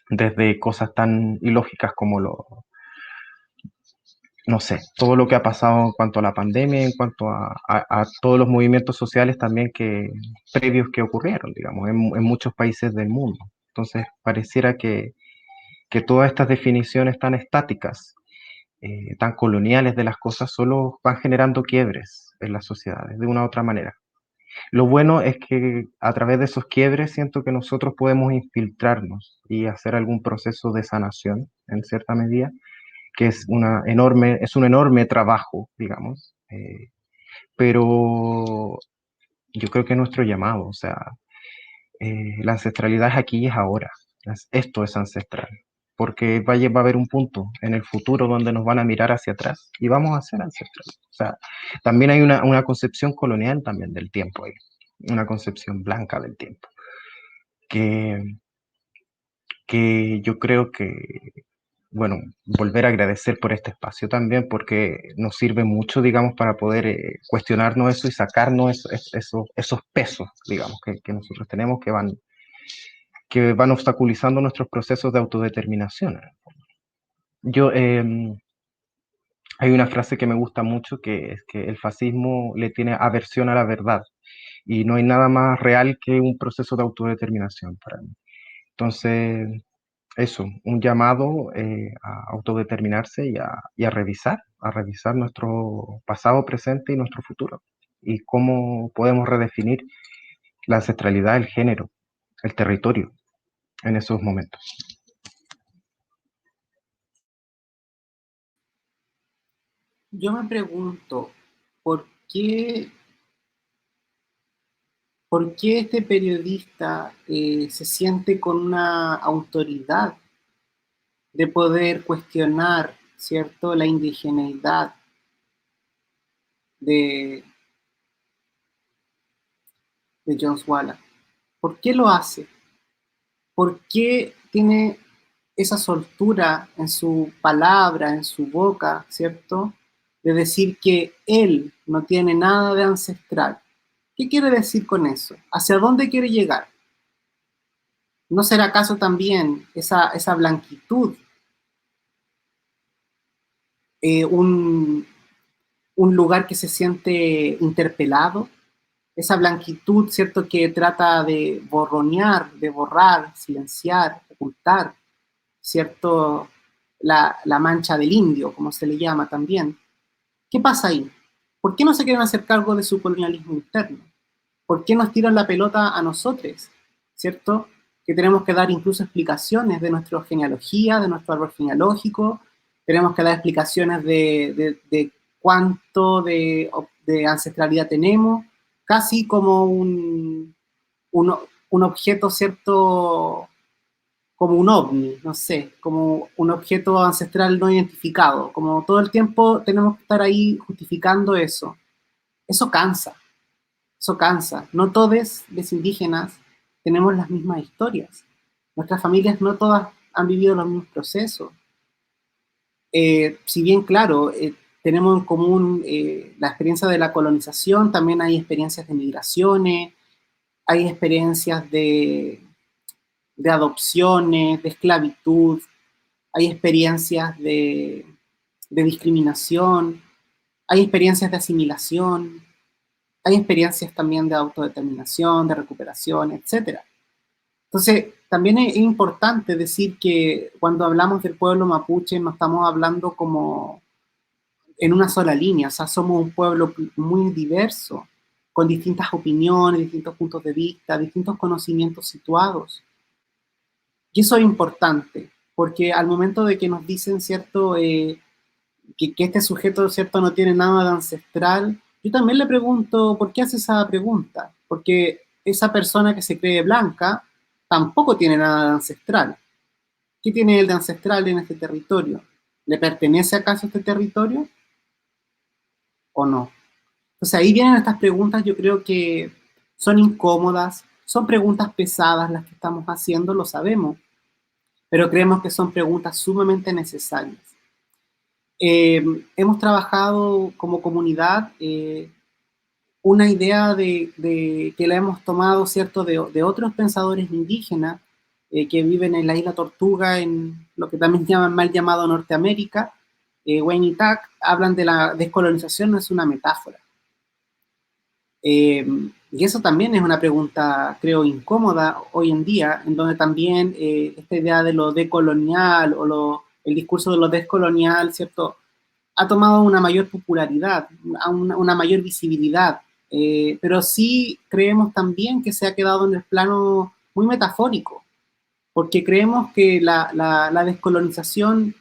Desde cosas tan ilógicas como no sé, todo lo que ha pasado en cuanto a la pandemia, en cuanto a todos los movimientos sociales también previos que ocurrieron, digamos, en muchos países del mundo. Entonces, pareciera que todas estas definiciones tan estáticas, tan coloniales de las cosas, solo van generando quiebres en las sociedades, de una u otra manera. Lo bueno es que a través de esos quiebres siento que nosotros podemos infiltrarnos y hacer algún proceso de sanación, en cierta medida, que es un enorme trabajo, digamos, pero yo creo que es nuestro llamado, o sea, la ancestralidad es aquí y es ahora, esto es ancestral, porque va a haber un punto en el futuro donde nos van a mirar hacia atrás y vamos a ser ancestrales. O sea, también hay una concepción colonial también del tiempo ahí, una concepción blanca del tiempo, que, que yo creo que bueno, volver a agradecer por este espacio también, porque nos sirve mucho, digamos, para poder cuestionarnos eso y sacarnos esos pesos, digamos, que nosotros tenemos que van obstaculizando nuestros procesos de autodeterminación. Yo, hay una frase que me gusta mucho que es que el fascismo le tiene aversión a la verdad y no hay nada más real que un proceso de autodeterminación para mí. Entonces, eso, un llamado a autodeterminarse y a revisar nuestro pasado, presente y nuestro futuro. Y cómo podemos redefinir la ancestralidad, el género, el territorio en esos momentos. Yo me pregunto, ¿por qué ¿por qué este periodista se siente con una autoridad de poder cuestionar, ¿cierto?, la indigeneidad de Jones Walla? ¿Por qué lo hace? ¿Por qué tiene esa soltura en su palabra, en su boca, ¿cierto?, de decir que él no tiene nada de ancestral? ¿Qué quiere decir con eso? ¿Hacia dónde quiere llegar? ¿No será acaso también esa blanquitud un lugar que se siente interpelado? Esa blanquitud, ¿cierto?, que trata de borronear, de borrar, silenciar, ocultar, ¿cierto?, la mancha del indio, como se le llama también. ¿Qué pasa ahí? ¿Por qué no se quieren hacer cargo de su colonialismo interno? ¿Por qué nos tiran la pelota a nosotros? ¿Cierto? Que tenemos que dar incluso explicaciones de nuestra genealogía, de nuestro árbol genealógico, tenemos que dar explicaciones de cuánto de ancestralidad tenemos, casi como un objeto, ¿cierto?, como un ovni, no sé, como un objeto ancestral no identificado, como todo el tiempo tenemos que estar ahí justificando eso. Eso cansa, eso cansa. No todos los indígenas tenemos las mismas historias. Nuestras familias no todas han vivido los mismos procesos. Si bien, claro, tenemos en común la experiencia de la colonización, también hay experiencias de migraciones, hay experiencias de adopciones, de esclavitud, hay experiencias de discriminación, hay experiencias de asimilación, hay experiencias también de autodeterminación, de recuperación, etc. Entonces, también es importante decir que cuando hablamos del pueblo mapuche no estamos hablando como en una sola línea, o sea, somos un pueblo muy diverso, con distintas opiniones, distintos puntos de vista, distintos conocimientos situados. Y eso es importante, porque al momento de que nos dicen, ¿cierto?, que este sujeto, ¿cierto?, no tiene nada de ancestral, yo también le pregunto, ¿por qué hace esa pregunta? Porque esa persona que se cree blanca tampoco tiene nada de ancestral. ¿Qué tiene él de ancestral en este territorio? ¿Le pertenece acaso este territorio o no? Entonces ahí vienen estas preguntas, yo creo que son incómodas, son preguntas pesadas las que estamos haciendo, lo sabemos, pero creemos que son preguntas sumamente necesarias. Hemos trabajado como comunidad una idea que la hemos tomado, ¿cierto?, de otros pensadores indígenas que viven en la isla Tortuga, en lo que también llaman mal llamado Norteamérica. Wayne y Tack hablan de la descolonización, no es una metáfora. Y eso también es una pregunta, creo, incómoda hoy en día, en donde también esta idea de lo decolonial o el discurso de lo descolonial, ¿cierto?, ha tomado una mayor popularidad, una mayor visibilidad, pero sí creemos también que se ha quedado en el plano muy metafórico, porque creemos que la descolonización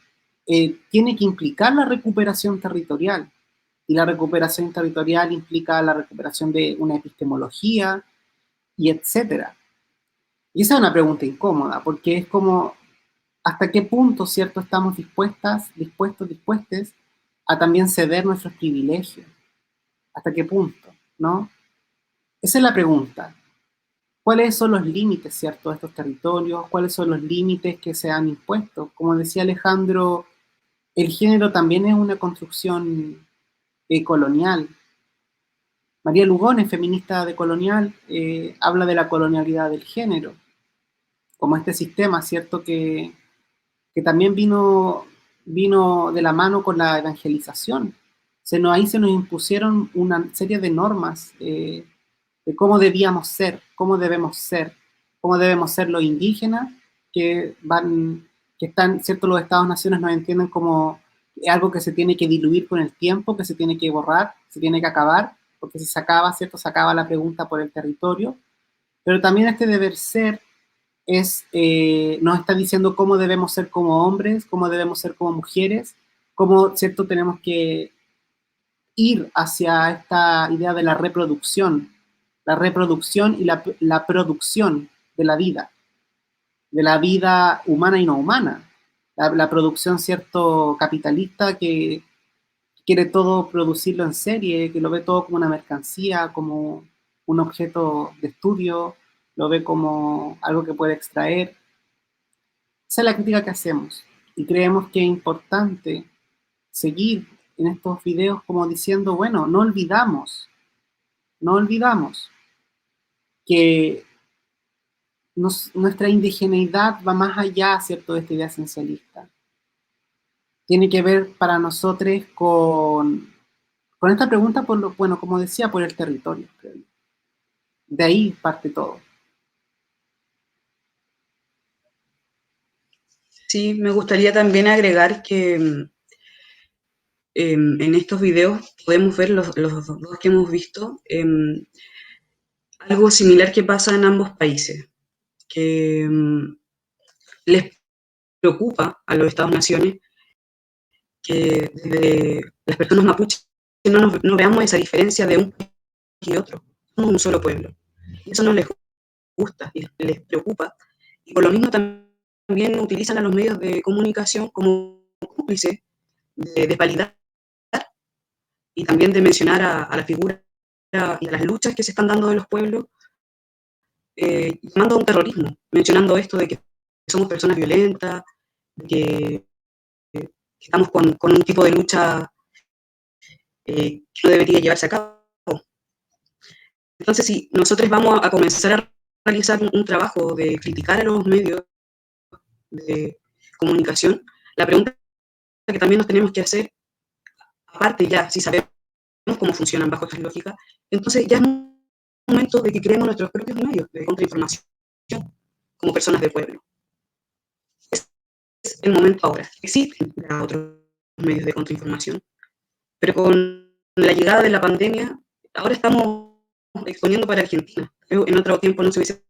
tiene que implicar la recuperación territorial, y la recuperación territorial implica la recuperación de una epistemología, y etcétera. Y esa es una pregunta incómoda, porque es como, ¿hasta qué punto, ¿cierto?, estamos dispuestos a también ceder nuestros privilegios? ¿Hasta qué punto, no? Esa es la pregunta. ¿Cuáles son los límites, ¿cierto?, de estos territorios? ¿Cuáles son los límites que se han impuesto? Como decía Alejandro, el género también es una construcción colonial. María Lugones, feminista decolonial, habla de la colonialidad del género, como este sistema, ¿cierto?, que también vino de la mano con la evangelización. Ahí se nos impusieron una serie de normas de cómo debíamos ser, cómo debemos ser los indígenas, que están, ¿cierto?, los estados-naciones nos entienden como algo que se tiene que diluir con el tiempo, que se tiene que borrar, se tiene que acabar, porque si se acaba, ¿cierto?, se acaba la pregunta por el territorio. Pero también este deber ser nos está diciendo cómo debemos ser como hombres, cómo debemos ser como mujeres, cómo, ¿cierto?, tenemos que ir hacia esta idea de la reproducción la reproducción y la producción de la vida humana y no humana. La producción, cierto, capitalista que quiere todo producirlo en serie, que lo ve todo como una mercancía, como un objeto de estudio, lo ve como algo que puede extraer. Esa es la crítica que hacemos y creemos que es importante seguir en estos videos como diciendo, bueno, no olvidamos que nuestra indigeneidad va más allá, ¿cierto?, de esta idea esencialista. Tiene que ver para nosotros con esta pregunta, bueno, como decía, por el territorio. De ahí parte todo. Sí, me gustaría también agregar que en estos videos podemos ver los dos que hemos visto, algo similar que pasa en ambos países, que les preocupa a los Estados-naciones que desde las personas mapuches no veamos esa diferencia de un país y otro. Somos un solo pueblo. Y eso no les gusta y les preocupa. Y por lo mismo también utilizan a los medios de comunicación como cómplices de desvalidar y también de mencionar a la figura y a las luchas que se están dando de los pueblos, llamando a un terrorismo, mencionando esto de que somos personas violentas, que estamos con un tipo de lucha que no debería llevarse a cabo. Entonces, si nosotros vamos a comenzar a realizar un trabajo de criticar a los medios de comunicación, la pregunta que también nos tenemos que hacer, aparte ya, si sabemos cómo funcionan bajo estas lógicas, entonces ya es un momento de que creemos nuestros propios medios de contrainformación como personas del pueblo. Es el momento ahora. Existen ya otros medios de contrainformación, pero con la llegada de la pandemia, ahora estamos exponiendo para Argentina. En otro tiempo no se hubiese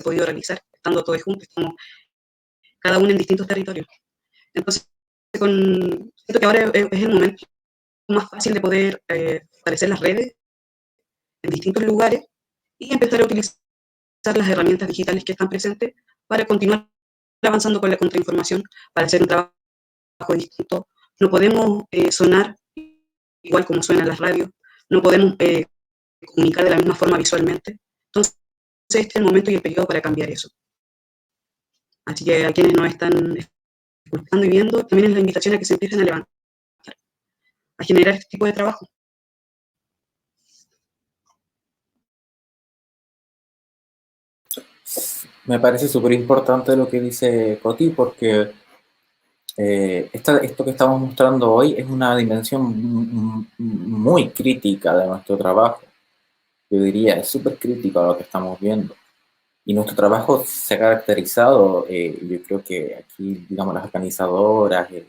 podido realizar, estando todos juntos, estamos cada uno en distintos territorios. Entonces, siento que ahora es el momento más fácil de poder aparecer las redes en distintos lugares y empezar a utilizar las herramientas digitales que están presentes para continuar avanzando con la contrainformación, para hacer un trabajo distinto. No podemos sonar igual como suenan las radios, no podemos comunicar de la misma forma visualmente. Entonces, este es el momento y el periodo para cambiar eso. Así que a quienes nos están escuchando y viendo, también es la invitación a que se empiecen a levantar, a generar este tipo de trabajo. Me parece súper importante lo que dice Coti, porque esto que estamos mostrando hoy es una dimensión muy crítica de nuestro trabajo. Yo diría, es súper crítico a lo que estamos viendo. Y nuestro trabajo se ha caracterizado, yo creo que aquí, digamos, las organizadoras que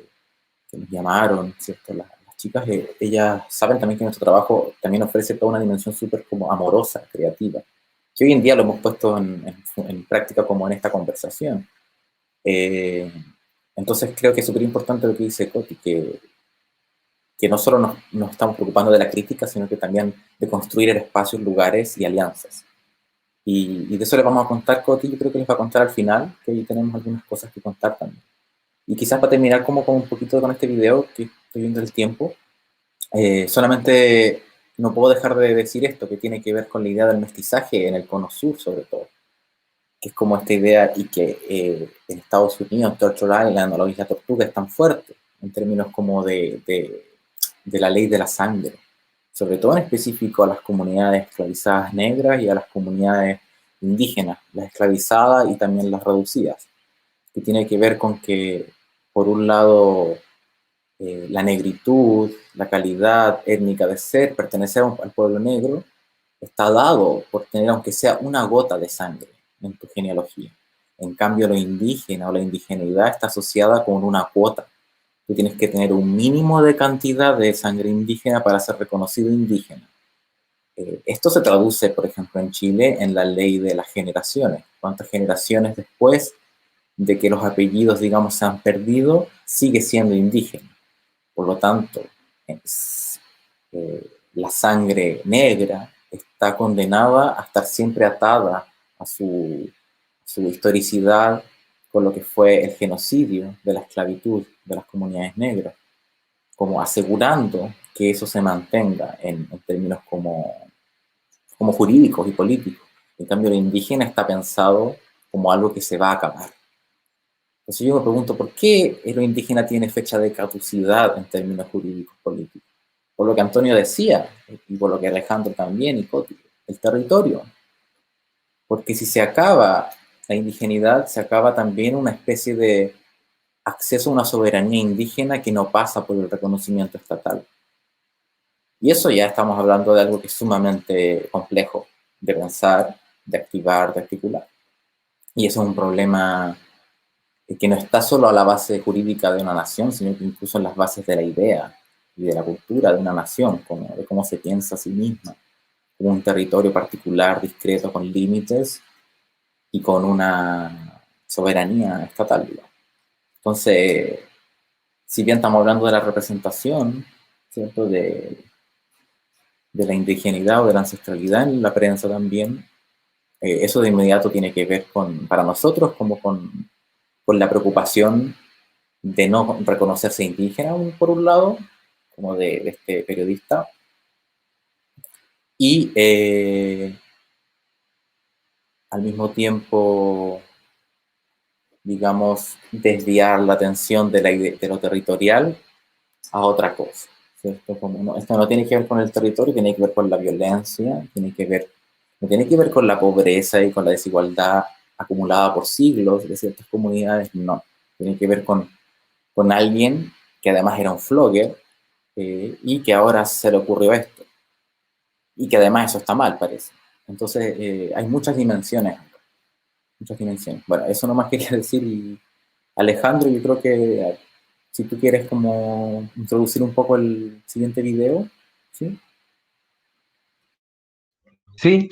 nos llamaron, ¿cierto? Las chicas, ellas saben también que nuestro trabajo también ofrece toda una dimensión súper como amorosa, creativa, que hoy en día lo hemos puesto en práctica como en esta conversación. Entonces creo que es súper importante lo que dice Coti, que no solo nos estamos preocupando de la crítica, sino que también de construir espacios, lugares y alianzas. Y de eso les vamos a contar, Coti, yo creo que les va a contar al final, que ahí tenemos algunas cosas que contar también. Y quizás para terminar como un poquito con este video, que estoy viendo el tiempo, solamente no puedo dejar de decir esto, que tiene que ver con la idea del mestizaje en el Cono Sur, sobre todo, que es como esta idea y que en Estados Unidos, Torture Island o la Isla Tortuga es tan fuerte, en términos como de la ley de la sangre, sobre todo en específico a las comunidades esclavizadas negras y a las comunidades indígenas, las esclavizadas y también las reducidas, que tiene que ver con que, por un lado, la negritud, la calidad étnica de ser, pertenecer al pueblo negro, está dado por tener aunque sea una gota de sangre en tu genealogía. En cambio, lo indígena o la indigeneidad está asociada con una cuota. Tú tienes que tener un mínimo de cantidad de sangre indígena para ser reconocido indígena. Esto se traduce, por ejemplo, en Chile en la ley de las generaciones. ¿Cuántas generaciones después de que los apellidos, digamos, se han perdido, sigue siendo indígena? Por lo tanto, la sangre negra está condenada a estar siempre atada a su historicidad con lo que fue el genocidio de la esclavitud de las comunidades negras, como asegurando que eso se mantenga en términos como jurídicos y políticos. En cambio, lo indígena está pensado como algo que se va a acabar. Entonces yo me pregunto, ¿por qué lo indígena tiene fecha de caducidad en términos jurídicos políticos? Por lo que Antonio decía, y por lo que Alejandro también, y Coti, el territorio. Porque si se acaba la indigenidad, se acaba también una especie de acceso a una soberanía indígena que no pasa por el reconocimiento estatal. Y eso ya estamos hablando de algo que es sumamente complejo de pensar, de activar, de articular. Y eso es un problema que no está solo a la base jurídica de una nación, sino que incluso en las bases de la idea y de la cultura de una nación, como de cómo se piensa a sí misma, como un territorio particular, discreto, con límites y con una soberanía estatal, digamos. Entonces, si bien estamos hablando de la representación, ¿cierto? De la indigeneidad o de la ancestralidad en la prensa también, eso de inmediato tiene que ver con, para nosotros, como con la preocupación de no reconocerse indígena, por un lado, como de este periodista, y al mismo tiempo, digamos, desviar la atención de lo territorial a otra cosa, ¿cierto? Como no, esto no tiene que ver con el territorio, tiene que ver con la violencia, no tiene que ver con la pobreza y con la desigualdad acumulada por siglos de ciertas comunidades, no. Tiene que ver con alguien que además era un flogger y que ahora se le ocurrió esto. Y que además eso está mal, parece. Entonces, hay muchas dimensiones. Muchas dimensiones. Bueno, eso nomás quería decir. Y Alejandro, yo creo que si tú quieres como introducir un poco el siguiente video, ¿sí? Sí,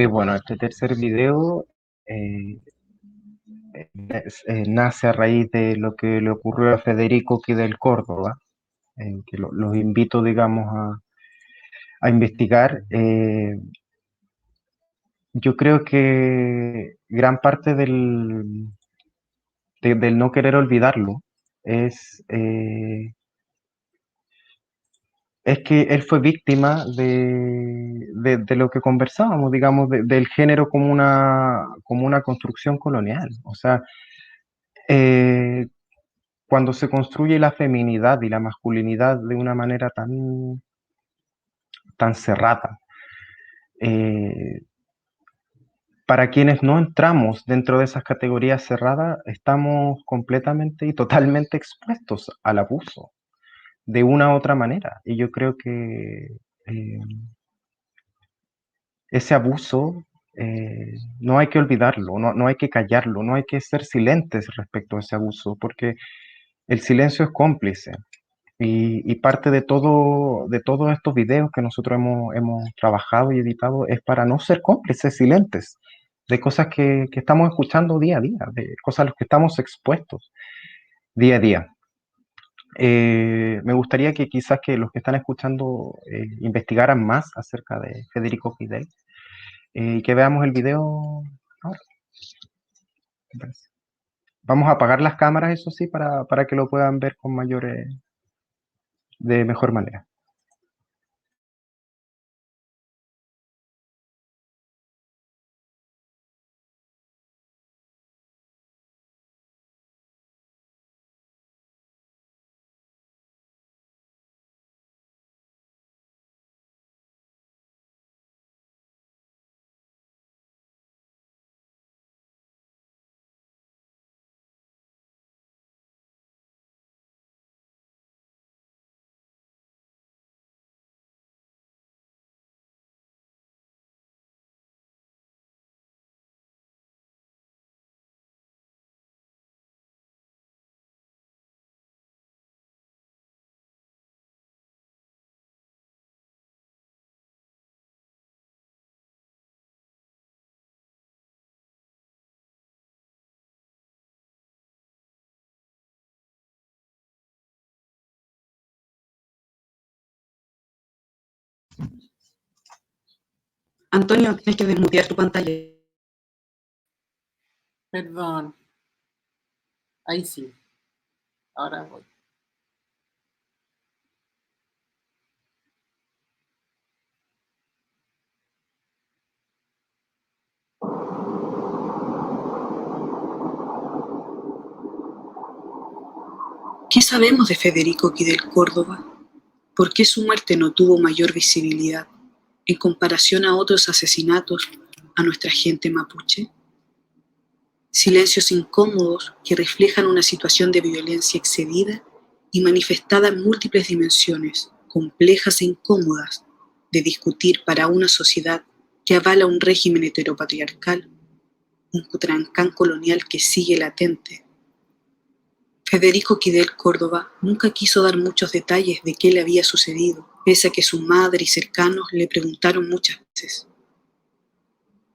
bueno, este tercer video eh, nace a raíz de lo que le ocurrió a Federico Kidel Córdoba, que los invito, digamos, a investigar. Yo creo que gran parte del no querer olvidarlo es, es que él fue víctima de lo que conversábamos, digamos, del género como una construcción colonial. O sea, eh, cuando se construye la feminidad y la masculinidad de una manera tan cerrada, eh, para quienes no entramos dentro de esas categorías cerradas, estamos completamente y totalmente expuestos al abuso de una u otra manera. Y yo creo que ese abuso no hay que olvidarlo, no hay que callarlo, no hay que ser silentes respecto a ese abuso, porque el silencio es cómplice. Y parte de todos estos videos que nosotros hemos trabajado y editado es para no ser cómplices silentes de cosas que estamos escuchando día a día, de cosas a las que estamos expuestos día a día. Me gustaría que quizás que los que están escuchando investigaran más acerca de Federico Fidel y que veamos el video ahora. Vamos a apagar las cámaras, eso sí, para que lo puedan ver con de mejor manera. Antonio, tienes que desmutear tu pantalla. Perdón. Ahí sí. Ahora voy. ¿Qué sabemos de Federico Kidel Córdoba? ¿Por qué su muerte no tuvo mayor visibilidad en comparación a otros asesinatos a nuestra gente mapuche? Silencios incómodos que reflejan una situación de violencia excedida y manifestada en múltiples dimensiones, complejas e incómodas, de discutir para una sociedad que avala un régimen heteropatriarcal, un Cutrancán colonial que sigue latente. Federico Kidel Córdoba nunca quiso dar muchos detalles de qué le había sucedido, pese a que su madre y cercanos le preguntaron muchas veces.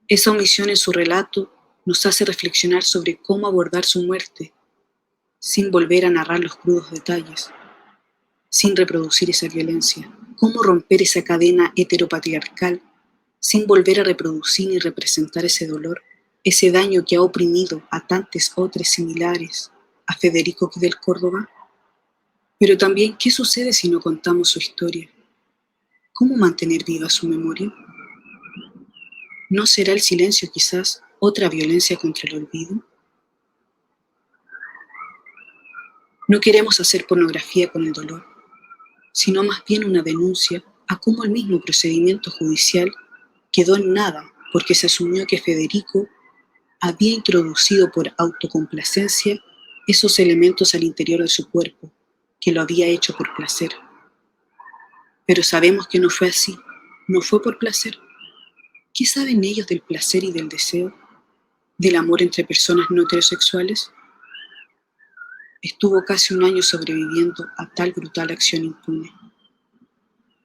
Esa omisión en su relato nos hace reflexionar sobre cómo abordar su muerte, sin volver a narrar los crudos detalles, sin reproducir esa violencia, cómo romper esa cadena heteropatriarcal, sin volver a reproducir ni representar ese dolor, ese daño que ha oprimido a tantos otros similares a Federico Kidel Córdoba. Pero también, ¿qué sucede si no contamos su historia? ¿Cómo mantener viva su memoria? ¿No será el silencio quizás otra violencia contra el olvido? No queremos hacer pornografía con el dolor, sino más bien una denuncia a cómo el mismo procedimiento judicial quedó en nada porque se asumió que Federico había introducido por autocomplacencia esos elementos al interior de su cuerpo, que lo había hecho por placer. Pero sabemos que no fue así, no fue por placer. ¿Qué saben ellos del placer y del deseo? ¿Del amor entre personas no heterosexuales? Estuvo casi un año sobreviviendo a tal brutal acción impune.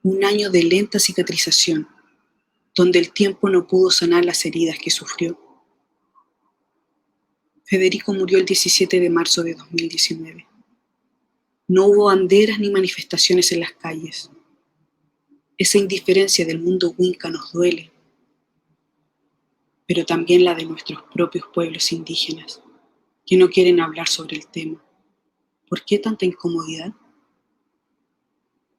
Un año de lenta cicatrización, donde el tiempo no pudo sanar las heridas que sufrió. Federico murió el 17 de marzo de 2019. No hubo banderas ni manifestaciones en las calles. Esa indiferencia del mundo winca nos duele, pero también la de nuestros propios pueblos indígenas, que no quieren hablar sobre el tema. ¿Por qué tanta incomodidad?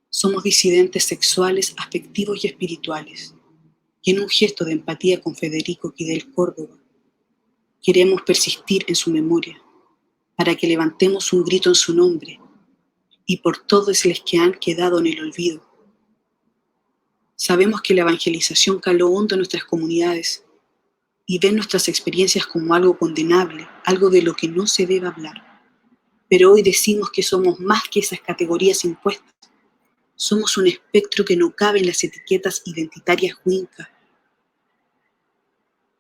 Somos disidentes sexuales, afectivos y espirituales, y en un gesto de empatía con Federico Kidel Córdoba, queremos persistir en su memoria, para que levantemos un grito en su nombre, y por todos los que han quedado en el olvido. Sabemos que la evangelización caló hondo en nuestras comunidades, y ven nuestras experiencias como algo condenable, algo de lo que no se debe hablar. Pero hoy decimos que somos más que esas categorías impuestas. Somos un espectro que no cabe en las etiquetas identitarias winca.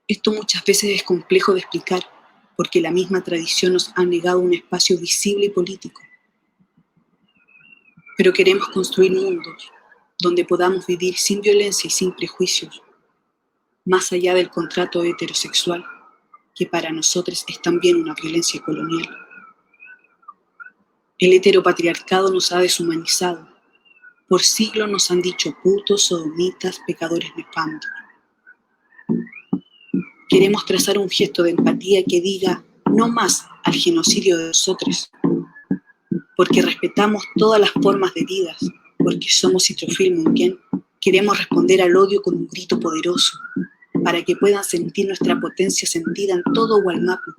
Esto muchas veces es complejo de explicar, porque la misma tradición nos ha negado un espacio visible y político. Pero queremos construir mundos donde podamos vivir sin violencia y sin prejuicios, más allá del contrato heterosexual, que para nosotros es también una violencia colonial. El heteropatriarcado nos ha deshumanizado. Por siglos nos han dicho putos, sodomitas, pecadores nefandos. Queremos trazar un gesto de empatía que diga no más al genocidio de nosotros, porque respetamos todas las formas de vida, porque somos Citrofil Munquén. Queremos responder al odio con un grito poderoso, para que puedan sentir nuestra potencia sentida en todo Hualmapu,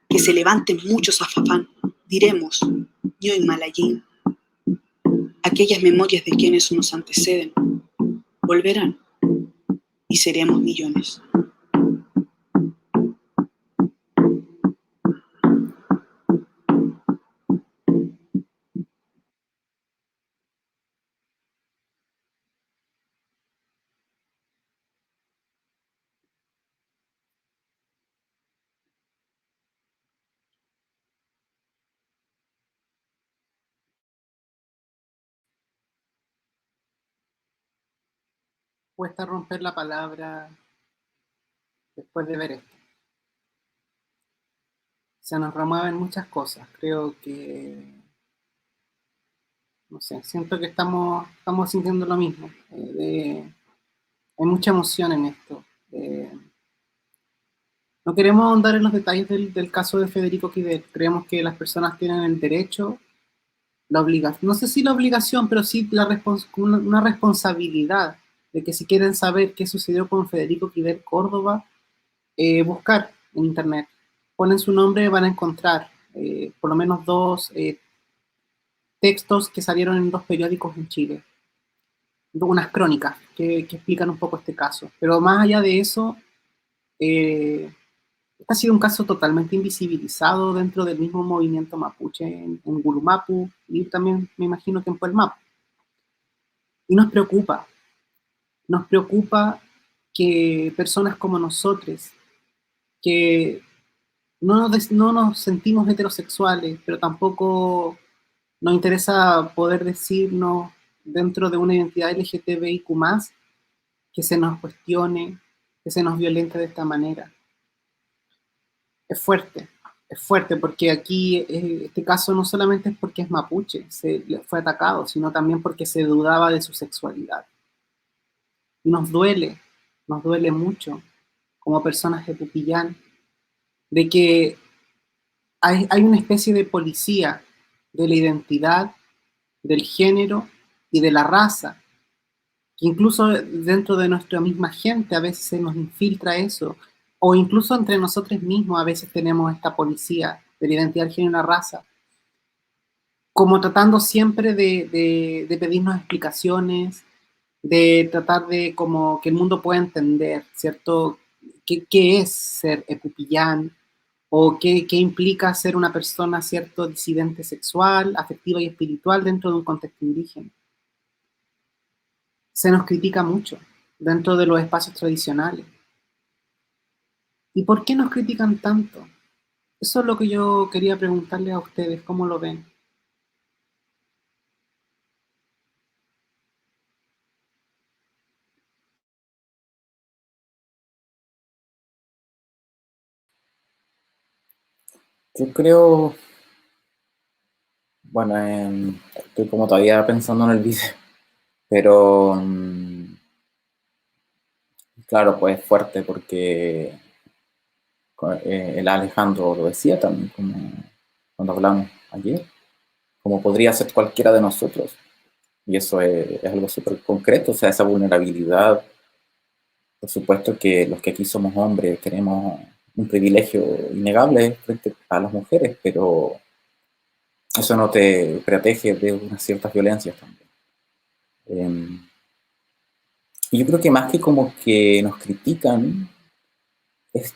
que se levanten muchos Afafán, diremos, yo y Malayín. Aquellas memorias de quienes nos anteceden volverán y seremos millones. Cuesta romper la palabra después de ver esto. Se nos remueven muchas cosas. Creo que, no sé, siento que estamos sintiendo lo mismo. Hay mucha emoción en esto. No queremos ahondar en los detalles del caso de Federico Kidel. Creemos que las personas tienen el derecho, la obligación, no sé si la obligación, pero sí una responsabilidad de que si quieren saber qué sucedió con Federico Kidel Córdoba, buscar en internet. Ponen su nombre, van a encontrar por lo menos 2 textos que salieron en 2 periódicos en Chile. Unas crónicas que explican un poco este caso. Pero más allá de eso, este ha sido un caso totalmente invisibilizado dentro del mismo movimiento mapuche en Gulumapu y también me imagino que en Puelmapu. Y nos preocupa que personas como nosotros, que no nos sentimos heterosexuales, pero tampoco nos interesa poder decirnos dentro de una identidad LGTBIQ+, que se nos cuestione, que se nos violente de esta manera. Es fuerte porque aquí este caso no solamente es porque es mapuche, fue atacado, sino también porque se dudaba de su sexualidad. Y nos duele mucho como personas de Pupillán, de que hay una especie de policía de la identidad, del género y de la raza, que incluso dentro de nuestra misma gente a veces se nos infiltra eso, o incluso entre nosotros mismos a veces tenemos esta policía de la identidad, del género y la raza, como tratando siempre de pedirnos explicaciones, de tratar de como que el mundo pueda entender, ¿cierto? ¿Qué es ser epupillán? ¿O qué implica ser una persona, ¿cierto?, disidente sexual, afectiva y espiritual dentro de un contexto indígena? Se nos critica mucho dentro de los espacios tradicionales. ¿Y por qué nos critican tanto? Eso es lo que yo quería preguntarle a ustedes, ¿cómo lo ven? Yo creo, bueno, estoy como todavía pensando en el video, pero claro, pues es fuerte porque el Alejandro lo decía también, como cuando hablamos ayer, como podría ser cualquiera de nosotros. Y eso es algo súper concreto, o sea, esa vulnerabilidad. Por supuesto que los que aquí somos hombres tenemos un privilegio innegable frente a las mujeres, pero eso no te protege de unas ciertas violencias también. Y yo creo que más que como que nos critican,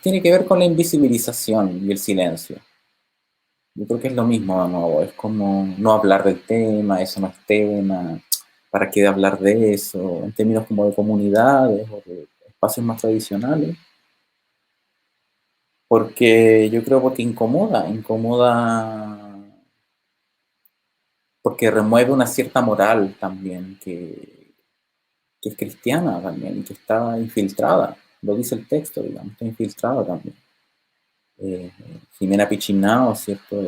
tiene que ver con la invisibilización y el silencio. Yo creo que es lo mismo, ¿no? Es como no hablar del tema, eso no es tema, ¿para qué hablar de eso? En términos como de comunidades o de espacios más tradicionales. Porque yo creo porque incomoda porque remueve una cierta moral también que es cristiana también y que está infiltrada, lo dice el texto, digamos, está infiltrada también. Jimena Pichinao, ¿cierto?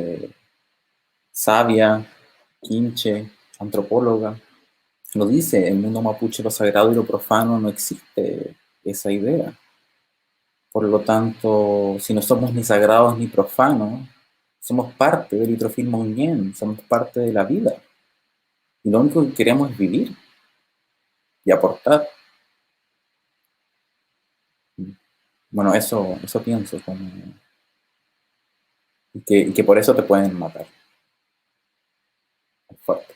Sabia, quinche, antropóloga, lo dice, en el mundo mapuche lo sagrado y lo profano no existe esa idea. Por lo tanto, si no somos ni sagrados ni profanos, somos parte del Itrofilmo Unyen, somos parte de la vida. Y lo único que queremos es vivir y aportar. Bueno, eso pienso, y que por eso te pueden matar. Es fuerte.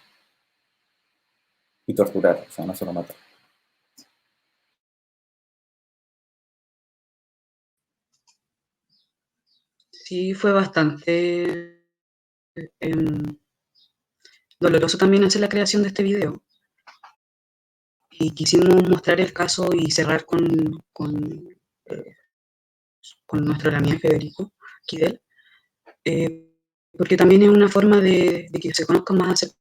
Y torturar, o sea, no solo matar. Sí, fue bastante doloroso también hacer la creación de este video. Y quisimos mostrar el caso y cerrar con nuestro Damián Federico Kidel, porque también es una forma de que se conozca más acerca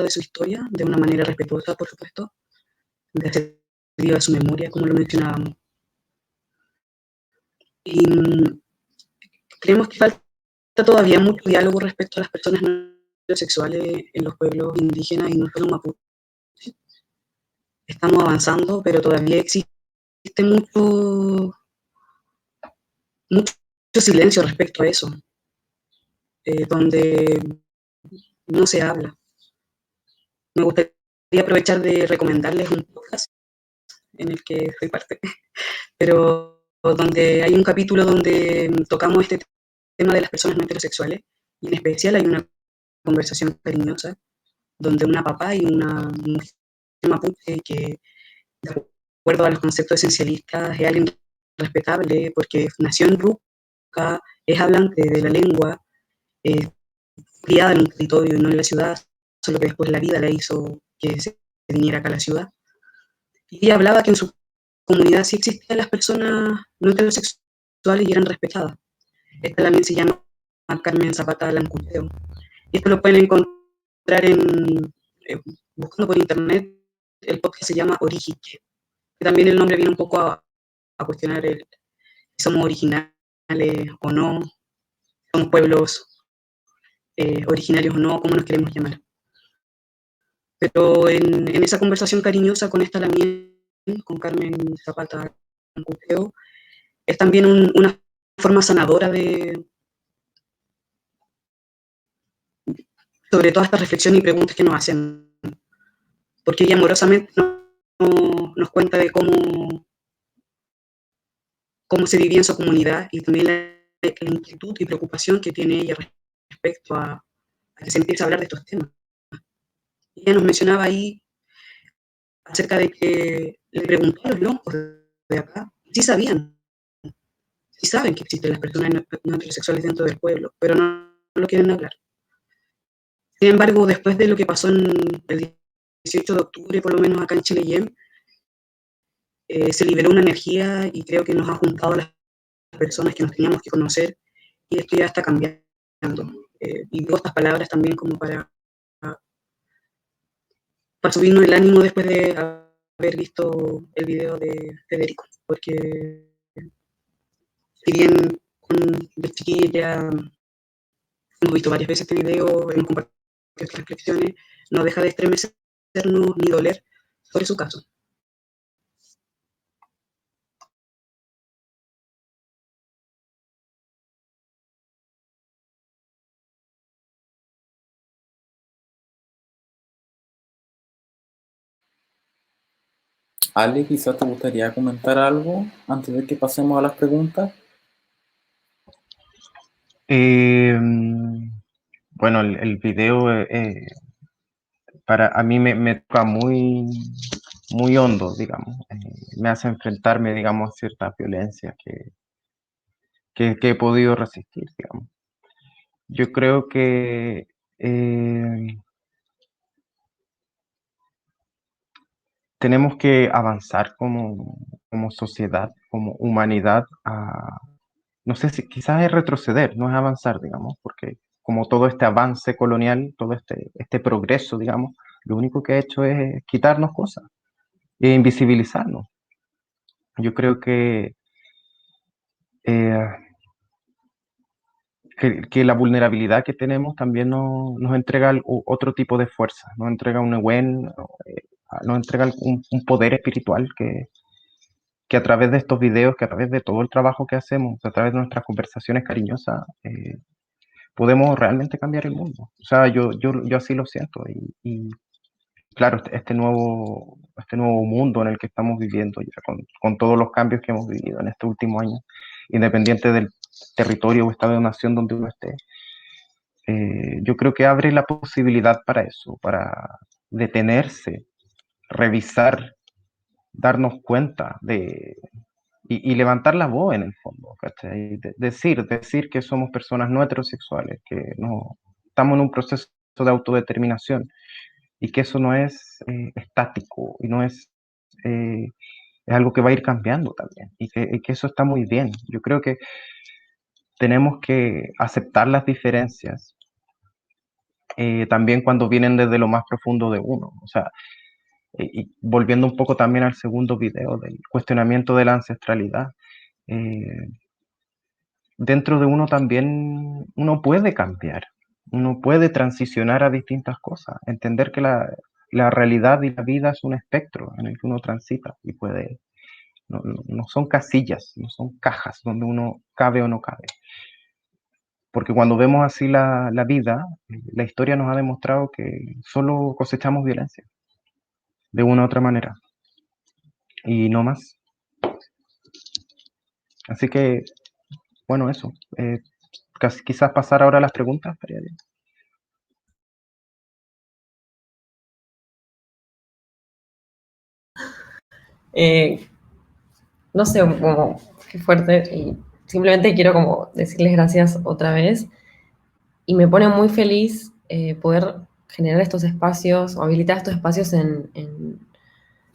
de su historia, de una manera respetuosa, por supuesto, de hacer viva su memoria, como lo mencionábamos. Y creemos que falta todavía mucho diálogo respecto a las personas no sexuales en los pueblos indígenas y no solo mapuche. Estamos avanzando, pero todavía existe mucho silencio respecto a eso, donde no se habla. Me gustaría aprovechar de recomendarles un podcast en el que soy parte, pero donde hay un capítulo donde tocamos este tema de las personas no heterosexuales, y en especial hay una conversación cariñosa donde una papá y una mujer mapuche que, de acuerdo a los conceptos esencialistas, es alguien respetable porque nació en Ruca, es hablante de la lengua, criada en un territorio y no en la ciudad, solo que después la vida la hizo que se viniera acá a la ciudad. Y ella hablaba que en su comunidad sí existían las personas no heterosexuales y eran respetadas. Esta también se llama Carmen Zapata Lancuteo. Y esto lo pueden encontrar buscando por internet. El podcast se llama Origique. También el nombre viene un poco a cuestionar si somos originales o no, somos pueblos originarios o no, cómo nos queremos llamar. Pero en esa conversación cariñosa con esta Lamien, con Carmen Zapata Lancuteo, es también una forma sanadora sobre toda esta reflexión y preguntas que nos hacen. Porque ella amorosamente nos cuenta de cómo se vivía en su comunidad y también la inquietud y preocupación que tiene ella respecto a que se empiece a hablar de estos temas. Ella nos mencionaba ahí acerca de que le preguntó a los loncos de acá, sí sabían, sí saben que existen las personas no heterosexuales dentro del pueblo, pero no lo quieren hablar. Sin embargo, después de lo que pasó en el 18 de octubre, por lo menos acá en Chile, se liberó una energía y creo que nos ha juntado a las personas que nos teníamos que conocer, y esto ya está cambiando. Y digo estas palabras también como para subirnos el ánimo después de haber visto el video de Federico, porque si bien de chiquilla hemos visto varias veces este video, hemos compartido estas reflexiones, no deja de estremecernos ni doler sobre su caso. Ale, quizás te gustaría comentar algo antes de que pasemos a las preguntas. Bueno, el video a mí me toca muy, muy hondo, digamos. Me hace enfrentarme, digamos, a ciertas violencias que he podido resistir, digamos. Yo creo que tenemos que avanzar como sociedad, como humanidad, no sé si quizás es retroceder, no es avanzar, digamos, porque como todo este avance colonial, todo este progreso, digamos, lo único que ha hecho es quitarnos cosas e invisibilizarnos. Yo creo que la vulnerabilidad que tenemos también nos entrega otro tipo de fuerza, nos entrega un buen, nos entrega un poder espiritual que a través de estos videos, que a través de todo el trabajo que hacemos, a través de nuestras conversaciones cariñosas, podemos realmente cambiar el mundo. O sea, yo así lo siento. Y claro, este nuevo mundo en el que estamos viviendo, ya con todos los cambios que hemos vivido en este último año, independiente del territorio o estado de nación donde uno esté, yo creo que abre la posibilidad para eso, para detenerse, revisar, darnos cuenta y levantar la voz en el fondo, ¿cachai? Decir que somos personas no heterosexuales, que no estamos en un proceso de autodeterminación y que eso no es estático y no es algo que va a ir cambiando también y que eso está muy bien. Yo creo que tenemos que aceptar las diferencias también cuando vienen desde lo más profundo de uno. O sea, y volviendo un poco también al segundo video del cuestionamiento de la ancestralidad, dentro de uno también uno puede cambiar, uno puede transicionar a distintas cosas, entender que la realidad y la vida es un espectro en el que uno transita y puede no son casillas, no son cajas donde uno cabe o no cabe. Porque cuando vemos así la vida, la historia nos ha demostrado que solo cosechamos violencia, de una u otra manera, y no más. Así que, bueno, eso. Quizás pasar ahora a las preguntas, estaría bien. No sé, como qué fuerte, y simplemente quiero como decirles gracias otra vez, y me pone muy feliz poder generar estos espacios o habilitar estos espacios de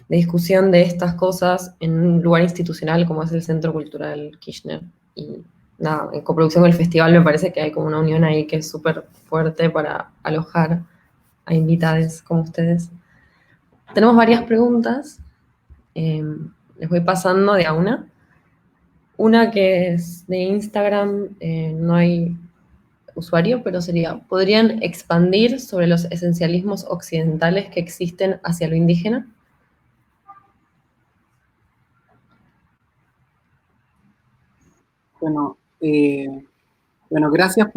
discusión de estas cosas en un lugar institucional como es el Centro Cultural Kirchner. Y nada, en coproducción con el festival me parece que hay como una unión ahí que es súper fuerte para alojar a invitades como ustedes. Tenemos varias preguntas, les voy pasando de a una. Una que es de Instagram, no hay usuario, pero sería, ¿podrían expandir sobre los esencialismos occidentales que existen hacia lo indígena? Bueno, gracias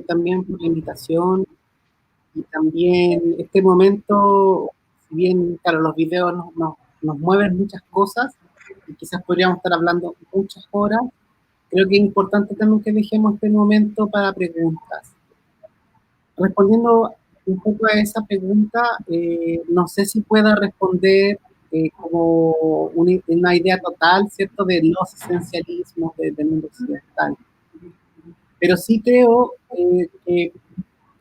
también por la invitación y también este momento, si bien, claro, los videos nos mueven muchas cosas y quizás podríamos estar hablando muchas horas, creo que es importante también que dejemos este momento para preguntas. Respondiendo un poco a esa pregunta, no sé si pueda responder como una idea total, ¿cierto?, de los esencialismos del mundo occidental. Pero sí creo que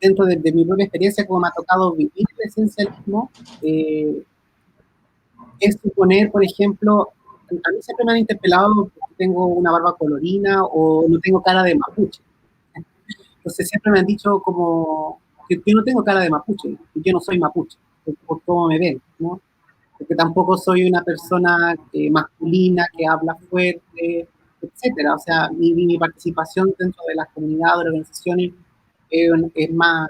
dentro de mi propia experiencia, como me ha tocado vivir el esencialismo, es suponer, por ejemplo, a mí siempre me han interpelado porque tengo una barba colorina o no tengo cara de mapuche. Entonces siempre me han dicho como que yo no tengo cara de mapuche, que yo no soy mapuche, por cómo me ven, ¿no? Porque tampoco soy una persona masculina que habla fuerte, etcétera. O sea, mi participación dentro de las comunidades, de las organizaciones, es más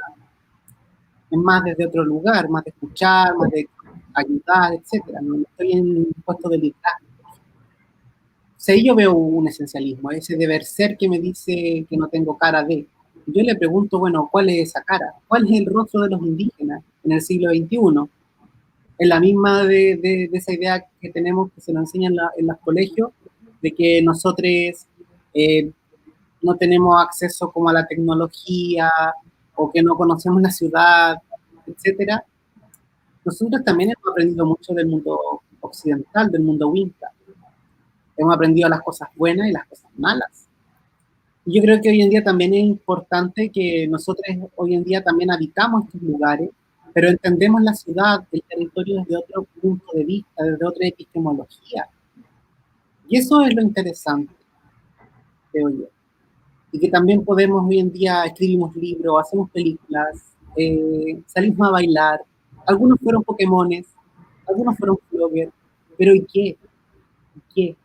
desde otro lugar, más de escuchar, más de ayudar, etcétera. No estoy en un puesto de liderazgo. O sea, yo veo un esencialismo, ese deber ser que me dice que no tengo cara de. Yo le pregunto, bueno, ¿cuál es esa cara? ¿Cuál es el rostro de los indígenas en el siglo XXI? Es la misma de esa idea que tenemos, que se nos enseña en los colegios, de que nosotros no tenemos acceso como a la tecnología, o que no conocemos la ciudad, etcétera. Nosotros también hemos aprendido mucho del mundo occidental, del mundo Winca. Hemos aprendido las cosas buenas y las cosas malas. Y yo creo que hoy en día también es importante que nosotros hoy en día también habitamos estos lugares, pero entendemos la ciudad, el territorio desde otro punto de vista, desde otra epistemología. Y eso es lo interesante, creo yo. Y que también podemos hoy en día, escribimos libros, hacemos películas, salimos a bailar. Algunos fueron Pokémones, algunos fueron bloggers, pero ¿y qué? ¿Y qué?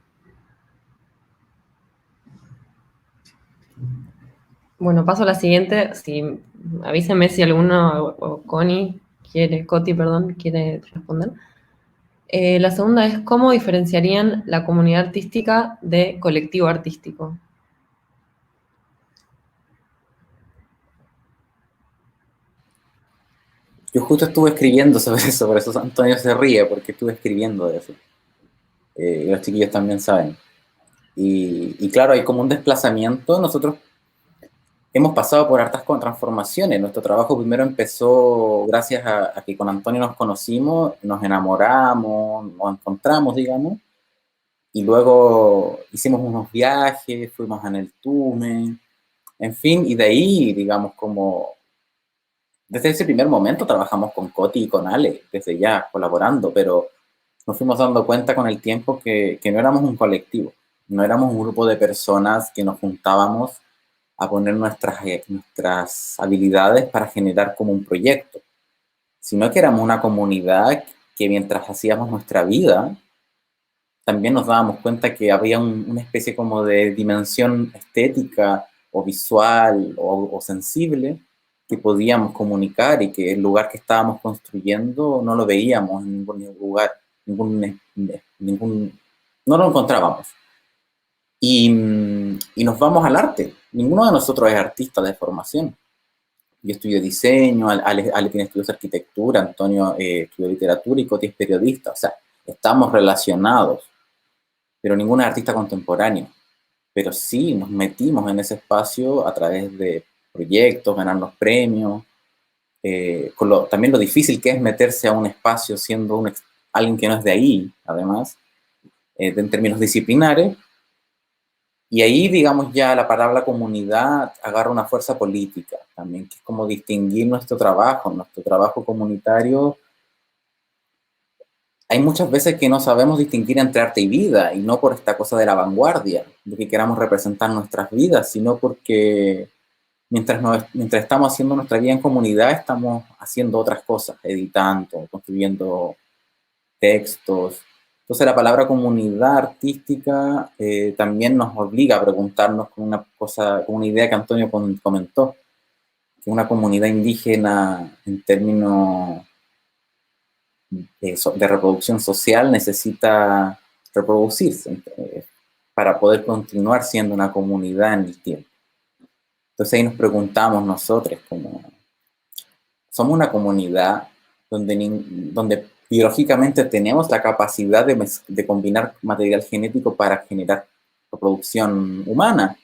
Bueno, paso a la siguiente. Avísenme si alguno, o Coti, perdón, quiere responder. La segunda es, ¿cómo diferenciarían la comunidad artística de colectivo artístico? Yo justo estuve escribiendo sobre eso, por eso Antonio se ríe, porque estuve escribiendo de eso. Y los chiquillos también saben. Y claro, hay como un desplazamiento. Nosotros hemos pasado por hartas transformaciones. Nuestro trabajo primero empezó gracias a que con Antonio nos conocimos, nos enamoramos, nos encontramos, digamos, y luego hicimos unos viajes, fuimos a Neltume, en fin, y de ahí, digamos, como desde ese primer momento trabajamos con Coti y con Ale, desde ya colaborando, pero nos fuimos dando cuenta con el tiempo que no éramos un colectivo, no éramos un grupo de personas que nos juntábamos a poner nuestras habilidades para generar como un proyecto, sino que éramos una comunidad que mientras hacíamos nuestra vida, también nos dábamos cuenta que había una especie como de dimensión estética o visual o sensible que podíamos comunicar y que el lugar que estábamos construyendo no lo veíamos en ningún lugar, ningún no lo encontrábamos. Y nos vamos al arte. Ninguno de nosotros es artista de formación. Yo estudio diseño, Ale tiene estudios de arquitectura, Antonio estudió literatura y Coti es periodista. O sea, estamos relacionados, pero ninguno es artista contemporáneo. Pero sí nos metimos en ese espacio a través de proyectos, ganarnos premios, también lo difícil que es meterse a un espacio siendo alguien que no es de ahí, además, en términos disciplinares. Y ahí, digamos, ya la palabra comunidad agarra una fuerza política también, que es como distinguir nuestro trabajo comunitario. Hay muchas veces que no sabemos distinguir entre arte y vida, y no por esta cosa de la vanguardia, de que queramos representar nuestras vidas, sino porque mientras estamos haciendo nuestra vida en comunidad, estamos haciendo otras cosas, editando, construyendo textos. Entonces la palabra comunidad artística también nos obliga a preguntarnos con una idea que Antonio comentó, que una comunidad indígena en términos de reproducción social necesita reproducirse para poder continuar siendo una comunidad en el tiempo. Entonces ahí nos preguntamos nosotros, como somos una comunidad donde biológicamente tenemos la capacidad de combinar material genético para generar reproducción humana,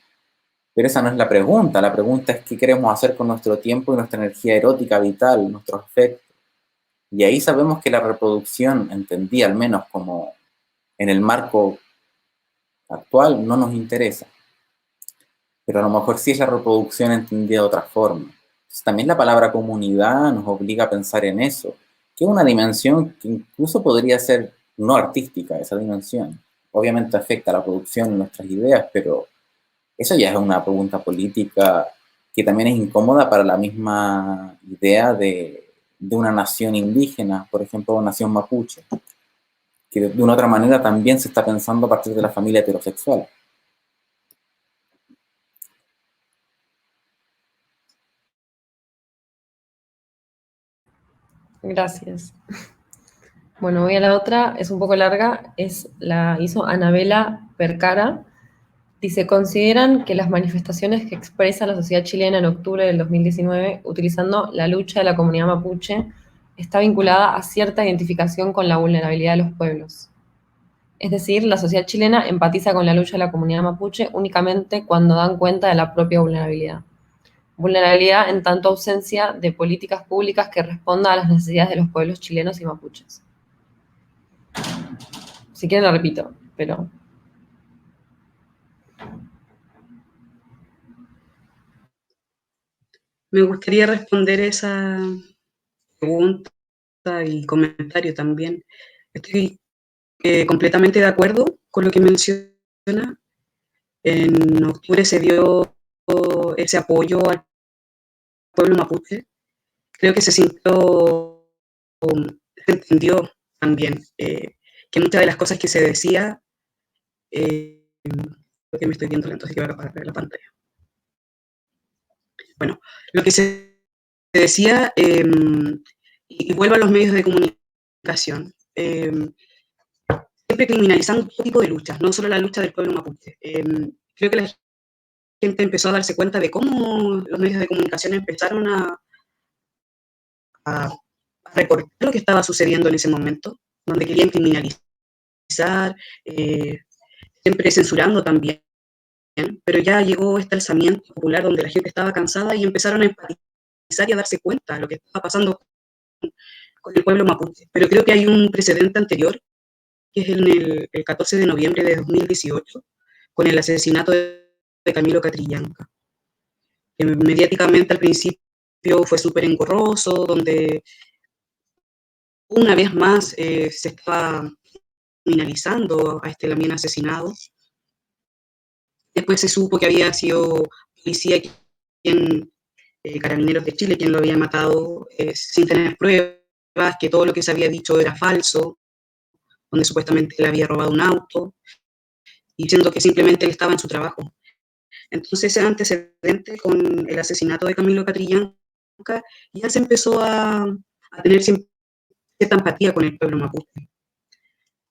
pero esa no es la pregunta es qué queremos hacer con nuestro tiempo y nuestra energía erótica vital, nuestros afectos. Y ahí sabemos que la reproducción, entendí al menos como en el marco actual, no nos interesa. Pero a lo mejor sí es la reproducción entendida de otra forma. Entonces, también la palabra comunidad nos obliga a pensar en eso, que es una dimensión que incluso podría ser no artística, esa dimensión. Obviamente afecta a la producción y nuestras ideas, pero eso ya es una pregunta política que también es incómoda para la misma idea de una nación indígena, por ejemplo, una nación mapuche, que de una otra manera también se está pensando a partir de la familia heterosexual. Gracias. Bueno, voy a la otra, es un poco larga, la hizo Anabela Percara. Dice, consideran que las manifestaciones que expresa la sociedad chilena en octubre del 2019, utilizando la lucha de la comunidad mapuche, está vinculada a cierta identificación con la vulnerabilidad de los pueblos. Es decir, la sociedad chilena empatiza con la lucha de la comunidad mapuche únicamente cuando dan cuenta de la propia vulnerabilidad. Vulnerabilidad en tanto ausencia de políticas públicas que respondan a las necesidades de los pueblos chilenos y mapuches. Si quieren lo repito, pero... Me gustaría responder esa pregunta y comentario también. Estoy completamente de acuerdo con lo que menciona. En octubre se dio ese apoyo al pueblo mapuche. Creo que se sintió, se entendió también que muchas de las cosas que se decía, lo que me estoy viendo, entonces quiero apagar la pantalla. Bueno, lo que se decía, y vuelvo a los medios de comunicación, siempre criminalizando todo tipo de luchas, no solo la lucha del pueblo mapuche. Creo que la gente empezó a darse cuenta de cómo los medios de comunicación empezaron a recortar lo que estaba sucediendo en ese momento, donde querían criminalizar, siempre censurando también, pero ya llegó este alzamiento popular donde la gente estaba cansada y empezaron a empatizar y a darse cuenta de lo que estaba pasando con el pueblo mapuche. Pero creo que hay un precedente anterior, que es en el 14 de noviembre de 2018, con el asesinato de Camilo Catrillanca, que mediáticamente al principio fue súper engorroso, donde una vez más se estaba criminalizando a este también asesinado. Después se supo que había sido policía Carabineros de Chile quien lo había matado sin tener pruebas, que todo lo que se había dicho era falso, donde supuestamente le había robado un auto, diciendo que simplemente él estaba en su trabajo. Entonces ese antecedente con el asesinato de Camilo Catrillanca ya se empezó a tener cierta empatía con el pueblo mapuche.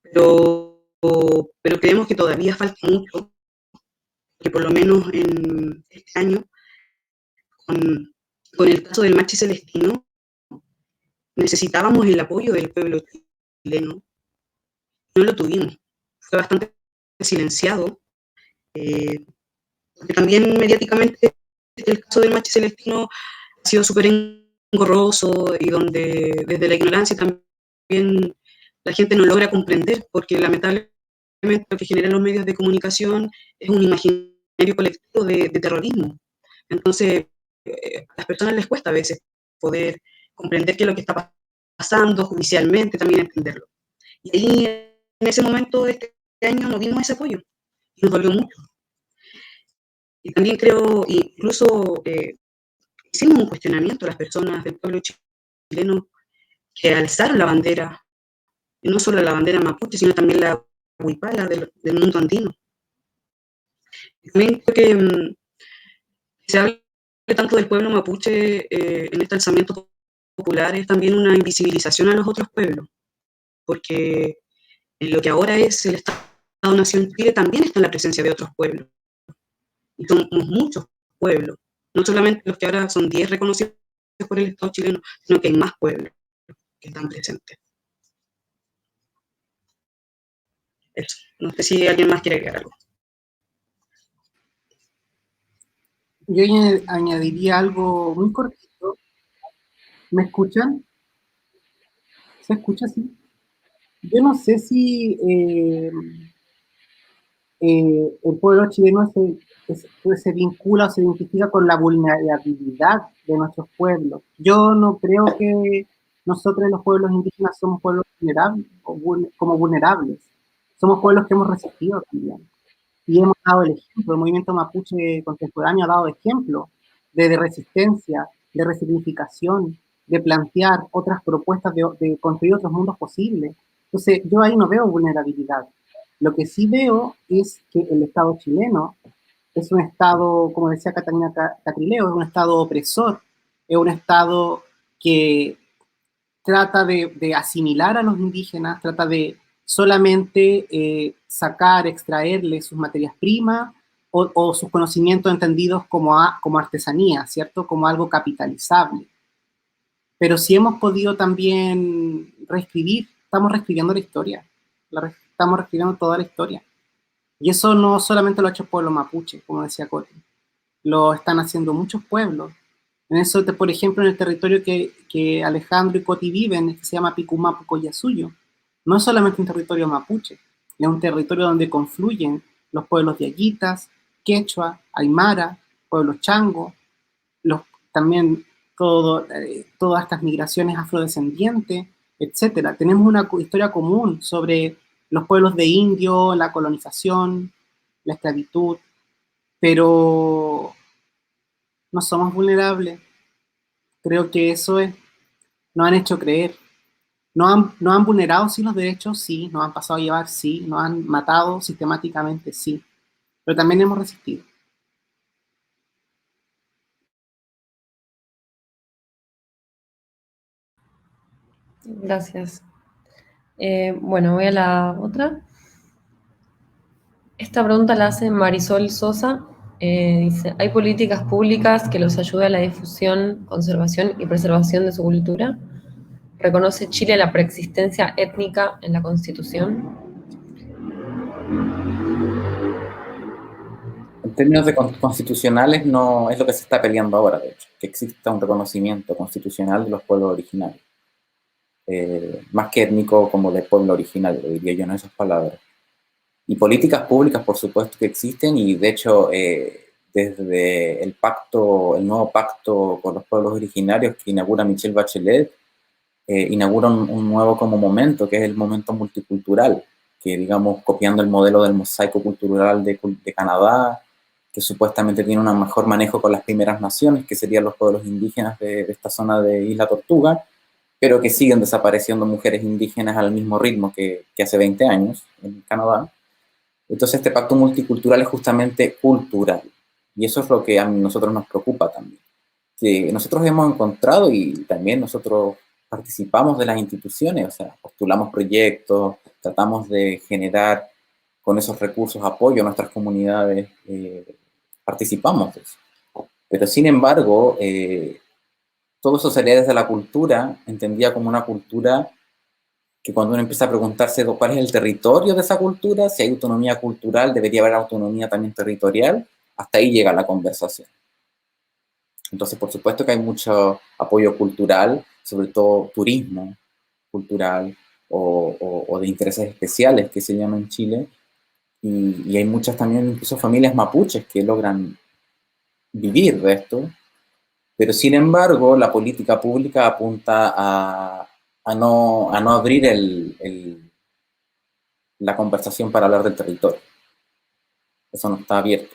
Pero pero creemos que todavía falta mucho, que por lo menos en este año, con el caso del Machi Celestino, necesitábamos el apoyo del pueblo chileno. No lo tuvimos. Fue bastante silenciado. Porque también mediáticamente el caso del Machi Celestino ha sido súper engorroso y donde desde la ignorancia también la gente no logra comprender, porque lamentablemente lo que generan los medios de comunicación es un imaginario colectivo de terrorismo. Entonces, a las personas les cuesta a veces poder comprender qué es lo que está pasando judicialmente, también entenderlo. Y ahí, en ese momento, este año, no vimos ese apoyo. Y nos dolió mucho. Y también creo, incluso hicimos un cuestionamiento a las personas del pueblo chileno que alzaron la bandera, y no solo la bandera mapuche, sino también la huipala del mundo andino. Y también creo que se habla tanto del pueblo mapuche en este alzamiento popular, es también una invisibilización a los otros pueblos, porque en lo que ahora es el Estado-Nación Chile también está en la presencia de otros pueblos. Y somos muchos pueblos, no solamente los que ahora son 10 reconocidos por el Estado chileno, sino que hay más pueblos que están presentes. Eso. No sé si alguien más quiere agregar algo. Yo añadiría algo muy cortito. ¿Me escuchan? ¿Se escucha así? Yo no sé si el pueblo chileno se vincula o se identifica con la vulnerabilidad de nuestros pueblos. Yo no creo que nosotros los pueblos indígenas somos pueblos vulnerables, como vulnerables. Somos pueblos que hemos resistido también. Y hemos dado el ejemplo, el movimiento mapuche contemporáneo ha dado ejemplo de resistencia, de resignificación, de plantear otras propuestas, de construir otros mundos posibles. Entonces, yo ahí no veo vulnerabilidad. Lo que sí veo es que el Estado chileno es un Estado, como decía Catalina Catrileo, es un Estado opresor, es un Estado que trata de asimilar a los indígenas, trata de solamente sacar, extraerle sus materias primas o sus conocimientos entendidos como artesanía, ¿cierto? Como algo capitalizable. Pero si hemos podido también reescribir, estamos reescribiendo la historia, estamos reescribiendo toda la historia. Y eso no solamente lo ha hecho el pueblo mapuche, como decía Coti, lo están haciendo muchos pueblos. En eso, por ejemplo, en el territorio que Alejandro y Coti viven, que se llama Picumapu Collasuyo, no es solamente un territorio mapuche, es un territorio donde confluyen los pueblos de Yayitas, Quechua, Aymara, pueblos chango, también todas estas migraciones afrodescendientes, etc. Tenemos una historia común sobre los pueblos de indio, la colonización, la esclavitud, pero no somos vulnerables. Creo que eso es, nos han hecho creer. Nos han vulnerado, sí, los derechos, sí, nos han pasado a llevar, sí, nos han matado sistemáticamente, sí, pero también hemos resistido. Gracias. Bueno, voy a la otra. Esta pregunta la hace Marisol Sosa. Dice, ¿hay políticas públicas que los ayuden a la difusión, conservación y preservación de su cultura? ¿Reconoce Chile la preexistencia étnica en la Constitución? En términos constitucionales no es lo que se está peleando ahora, de hecho, que exista un reconocimiento constitucional de los pueblos originarios. Más que étnico como de pueblo originario, diría yo en esas palabras. Y políticas públicas, por supuesto que existen, y de hecho, desde el nuevo pacto con los pueblos originarios que inaugura Michelle Bachelet, inaugura un nuevo como momento, que es el momento multicultural, que digamos, copiando el modelo del mosaico cultural de Canadá, que supuestamente tiene un mejor manejo con las primeras naciones, que serían los pueblos indígenas de esta zona de Isla Tortuga, pero que siguen desapareciendo mujeres indígenas al mismo ritmo que hace 20 años en Canadá. Entonces este pacto multicultural es justamente cultural, y eso es lo que a nosotros nos preocupa también. Que nosotros hemos encontrado, y también nosotros participamos de las instituciones, o sea, postulamos proyectos, tratamos de generar con esos recursos, apoyo a nuestras comunidades, participamos de eso. Pero sin embargo, todo eso salía desde la cultura, entendía como una cultura que cuando uno empieza a preguntarse cuál es el territorio de esa cultura, si hay autonomía cultural, debería haber autonomía también territorial, hasta ahí llega la conversación. Entonces, por supuesto que hay mucho apoyo cultural, sobre todo turismo cultural o de intereses especiales que se llama en Chile, y hay muchas también, incluso familias mapuches que logran vivir de esto, pero sin embargo la política pública apunta a no abrir la conversación para hablar del territorio. Eso no está abierto.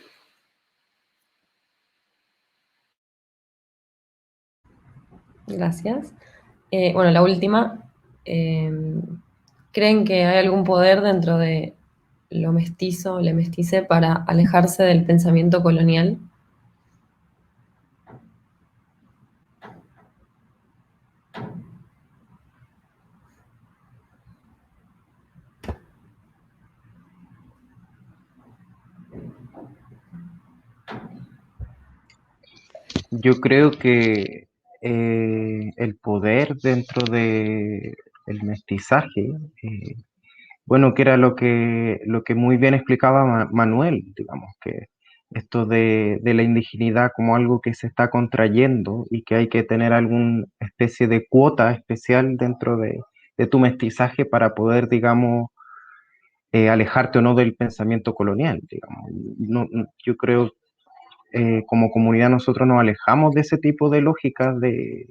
Gracias. Bueno, la última. ¿Creen que hay algún poder dentro de lo mestizo, le mestice, para alejarse del pensamiento colonial? Yo creo que el poder dentro de el mestizaje, bueno, que era lo que muy bien explicaba Manuel, digamos, que esto de la indigeneidad como algo que se está contrayendo y que hay que tener alguna especie de cuota especial dentro de tu mestizaje para poder, digamos, alejarte o no del pensamiento colonial, digamos. Yo creo como comunidad nosotros nos alejamos de ese tipo de lógicas de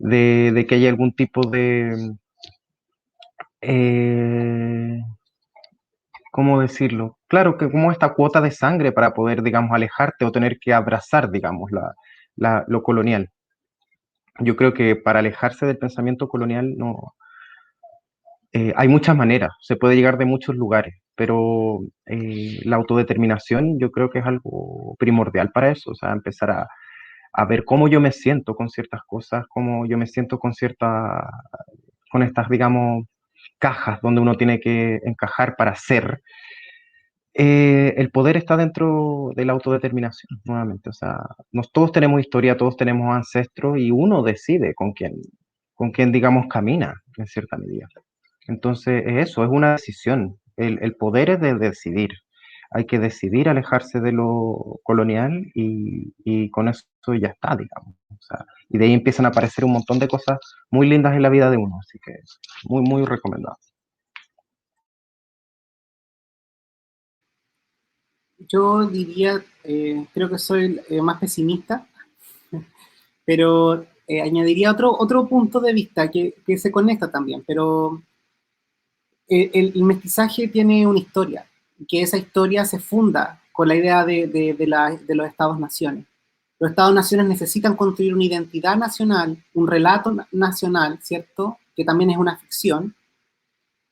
que haya algún tipo de, eh, ¿cómo decirlo? Claro, que como esta cuota de sangre para poder, digamos, alejarte o tener que abrazar, digamos, lo colonial. Yo creo que para alejarse del pensamiento colonial no, hay muchas maneras, se puede llegar de muchos lugares, pero la autodeterminación yo creo que es algo primordial para eso, o sea, empezar a ver cómo yo me siento con ciertas cosas, cómo yo me siento con estas, digamos, cajas donde uno tiene que encajar para ser. El poder está dentro de la autodeterminación, nuevamente, o sea, todos tenemos historia, todos tenemos ancestros y uno decide con quién, digamos, camina en cierta medida. Entonces, es eso, es una decisión. El poder es de decidir. Hay que decidir alejarse de lo colonial y con eso ya está, digamos. O sea, y de ahí empiezan a aparecer un montón de cosas muy lindas en la vida de uno. Así que muy, muy recomendado. Yo diría, creo que soy más pesimista, pero añadiría otro punto de vista que se conecta también, pero el mestizaje tiene una historia, que esa historia se funda con la idea de los estados-naciones. Los estados-naciones necesitan construir una identidad nacional, un relato nacional, ¿cierto? Que también es una ficción,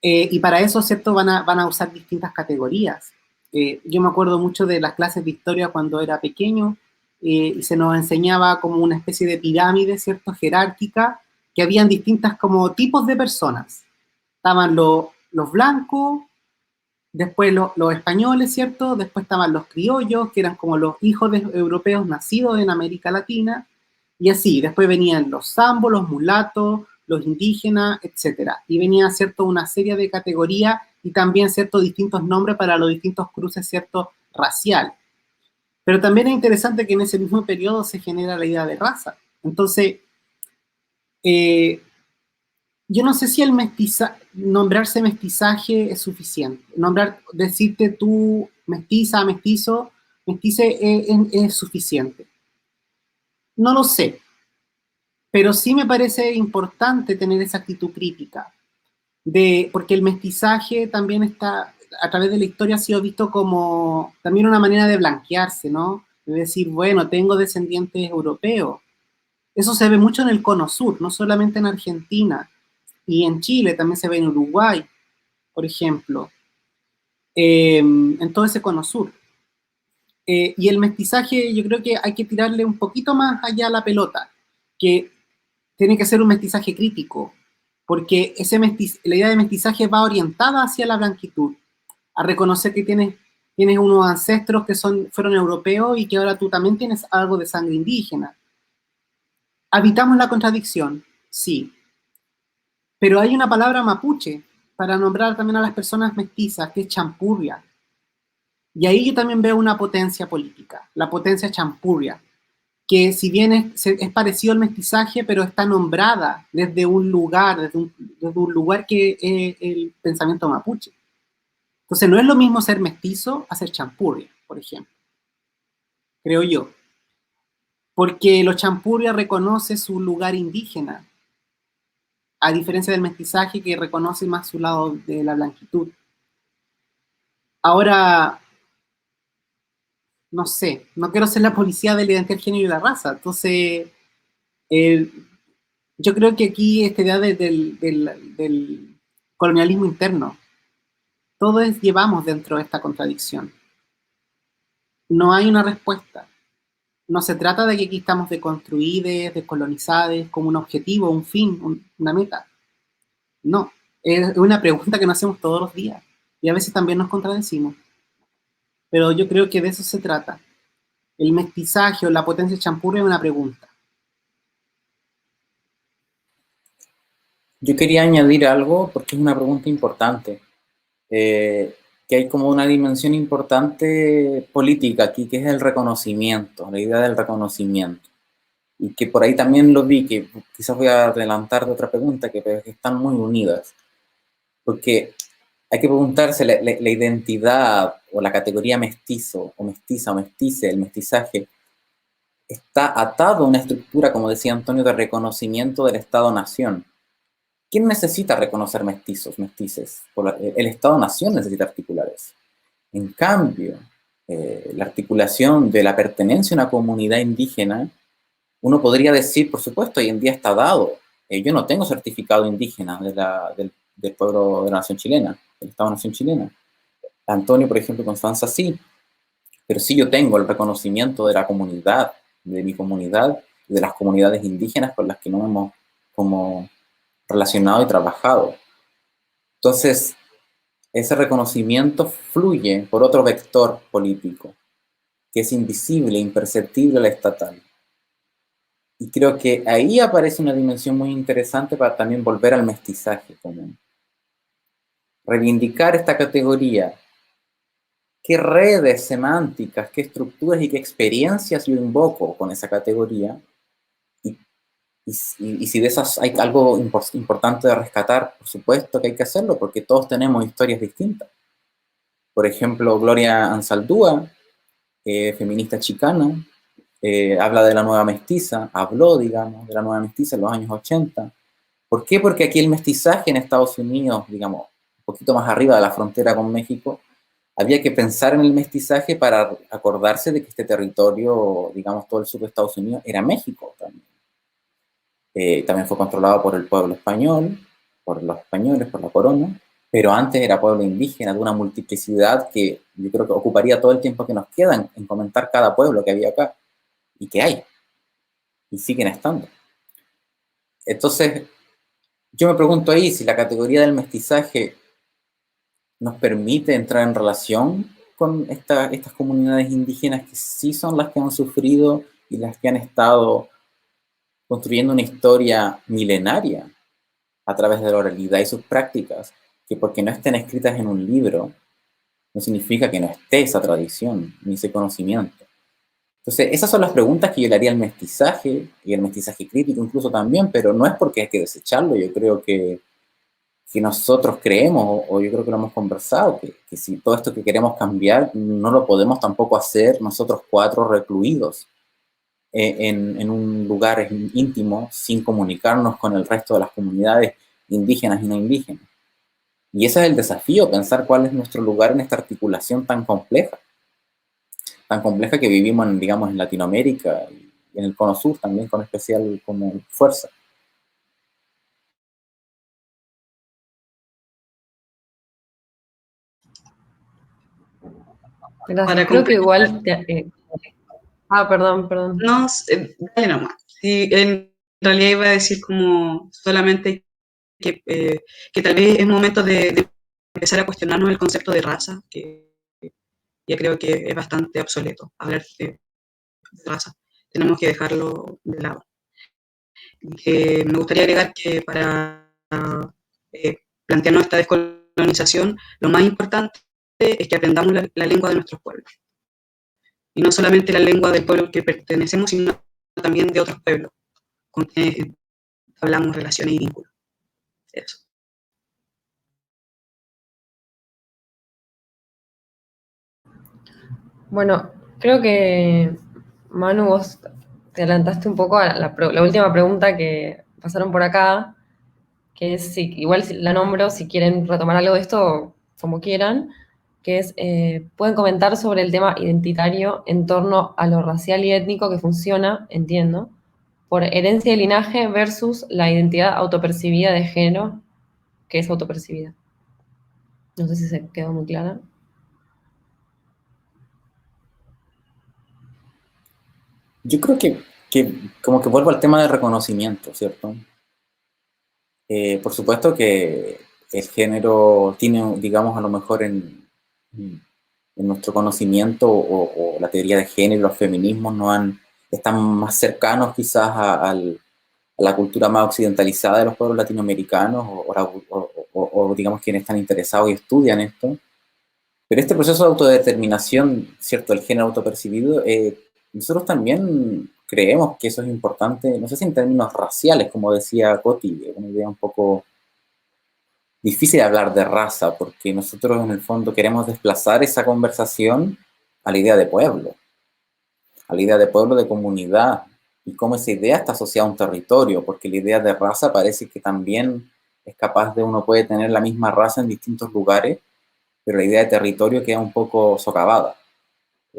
y para eso, ¿cierto? Van a usar distintas categorías. Yo me acuerdo mucho de las clases de historia cuando era pequeño, y se nos enseñaba como una especie de pirámide, ¿cierto? Jerárquica, que habían distintas como tipos de personas. Estaban los blancos, después los españoles, ¿cierto? Después estaban los criollos, que eran como los hijos de europeos nacidos en América Latina, y así, después venían los zambos, los mulatos, los indígenas, etc. Y venía, ¿cierto?, una serie de categorías y también, ¿cierto?, distintos nombres para los distintos cruces, ¿cierto?, racial. Pero también es interesante que en ese mismo periodo se genera la idea de raza. Entonces, yo no sé si nombrarse mestizaje es suficiente. Decirte tú mestiza, mestizo, mestice es suficiente. No lo sé, pero sí me parece importante tener esa actitud crítica, porque el mestizaje también está, a través de la historia, ha sido visto como también una manera de blanquearse, ¿no? De decir, bueno, tengo descendientes europeos. Eso se ve mucho en el Cono Sur, no solamente en Argentina, y en Chile, también se ve en Uruguay, por ejemplo, en todo ese Cono Sur. Y el mestizaje, yo creo que hay que tirarle un poquito más allá a la pelota, que tiene que ser un mestizaje crítico, porque la idea de mestizaje va orientada hacia la blanquitud, a reconocer que tienes unos ancestros que fueron europeos y que ahora tú también tienes algo de sangre indígena. ¿Habitamos la contradicción? Sí. Pero hay una palabra mapuche para nombrar también a las personas mestizas, que es champurria. Y ahí yo también veo una potencia política, la potencia champurria, que si bien es parecido al mestizaje, pero está nombrada desde un lugar, desde un lugar que es el pensamiento mapuche. Entonces no es lo mismo ser mestizo a ser champurria, por ejemplo, creo yo. Porque los champurria reconoce su lugar indígena, a diferencia del mestizaje que reconoce más su lado de la blanquitud. Ahora, no sé, no quiero ser la policía de la identidad, el género y la raza. Entonces, yo creo que aquí esta idea del colonialismo interno, todos llevamos dentro de esta contradicción. No hay una respuesta. No se trata de que aquí estamos deconstruidos, descolonizados, como un objetivo, un fin, una meta. No, es una pregunta que nos hacemos todos los días y a veces también nos contradecimos. Pero yo creo que de eso se trata. El mestizaje o la potencia champurria es una pregunta. Yo quería añadir algo porque es una pregunta importante, que hay como una dimensión importante política aquí, que es el reconocimiento, la idea del reconocimiento. Y que por ahí también lo vi, que quizás voy a adelantar de otra pregunta, que están muy unidas. Porque hay que preguntarse, la identidad o la categoría mestizo, o mestiza, o mestice, el mestizaje, está atado a una estructura, como decía Antonio, de reconocimiento del Estado-Nación. ¿Quién necesita reconocer mestizos, mestices? El Estado-Nación necesita articular eso. En cambio, la articulación de la pertenencia a una comunidad indígena, uno podría decir, por supuesto, hoy en día está dado. Yo no tengo certificado indígena del pueblo de la nación chilena, del Estado-Nación chilena. Antonio, por ejemplo, Constanza sí, pero sí yo tengo el reconocimiento de la comunidad, de mi comunidad, y de las comunidades indígenas con las que nos hemos como relacionado y trabajado. Entonces, ese reconocimiento fluye por otro vector político, que es invisible, imperceptible al estatal. Y creo que ahí aparece una dimensión muy interesante para también volver al mestizaje común. Reivindicar esta categoría. ¿Qué redes semánticas, qué estructuras y qué experiencias yo invoco con esa categoría? Y si de esas hay algo importante de rescatar, por supuesto que hay que hacerlo, porque todos tenemos historias distintas. Por ejemplo, Gloria Anzaldúa, feminista chicana, habla de la nueva mestiza, habló, digamos, de la nueva mestiza en los años 80. ¿Por qué? Porque aquí el mestizaje en Estados Unidos, digamos, un poquito más arriba de la frontera con México, había que pensar en el mestizaje para acordarse de que este territorio, digamos, todo el sur de Estados Unidos, era México también. También fue controlado por el pueblo español, por los españoles, por la corona, pero antes era pueblo indígena de una multiplicidad que yo creo que ocuparía todo el tiempo que nos queda en comentar cada pueblo que había acá, y que hay, y siguen estando. Entonces, yo me pregunto ahí si la categoría del mestizaje nos permite entrar en relación con estas comunidades indígenas que sí son las que han sufrido y las que han estado construyendo una historia milenaria a través de la oralidad y sus prácticas, que porque no estén escritas en un libro, no significa que no esté esa tradición, ni ese conocimiento. Entonces, esas son las preguntas que yo le haría al mestizaje, y al mestizaje crítico incluso también, pero no es porque hay que desecharlo, yo creo que nosotros creemos, o yo creo que lo hemos conversado, que si todo esto que queremos cambiar, no lo podemos tampoco hacer nosotros cuatro recluidos en un lugar íntimo, sin comunicarnos con el resto de las comunidades indígenas y no indígenas. Y ese es el desafío, pensar cuál es nuestro lugar en esta articulación tan compleja que vivimos, digamos, en Latinoamérica y en el Cono Sur también con especial como fuerza. Gracias. Creo que igual... perdón. No, dale nomás. Sí, en realidad iba a decir como solamente que tal vez es momento de empezar a cuestionarnos el concepto de raza, que ya creo que es bastante obsoleto hablar de raza. Tenemos que dejarlo de lado. Me gustaría agregar que para plantearnos esta descolonización, lo más importante es que aprendamos la lengua de nuestros pueblos. Y no solamente la lengua del pueblo al que pertenecemos, sino también de otros pueblos con quienes hablamos relaciones y vínculos. Eso. Bueno, creo que Manu, vos te adelantaste un poco a la última pregunta que pasaron por acá, que es, si, igual la nombro, si quieren retomar algo de esto, como quieran, que es, pueden comentar sobre el tema identitario en torno a lo racial y étnico que funciona, entiendo, por herencia y linaje versus la identidad autopercibida de género, que es autopercibida. No sé si se quedó muy clara. Yo creo que como que vuelvo al tema del reconocimiento, ¿cierto? Por supuesto que el género tiene, digamos, a lo mejor en nuestro conocimiento o la teoría de género, los feminismos están más cercanos quizás a la cultura más occidentalizada de los pueblos latinoamericanos o digamos quienes están interesados y estudian esto. Pero este proceso de autodeterminación, ¿cierto? El género autopercibido, nosotros también creemos que eso es importante, no sé si en términos raciales, como decía Coti, es una idea un poco difícil de hablar de raza, porque nosotros en el fondo queremos desplazar esa conversación a la idea de pueblo, a la idea de pueblo, de comunidad, y cómo esa idea está asociada a un territorio, porque la idea de raza parece que también es capaz de uno puede tener la misma raza en distintos lugares, pero la idea de territorio queda un poco socavada.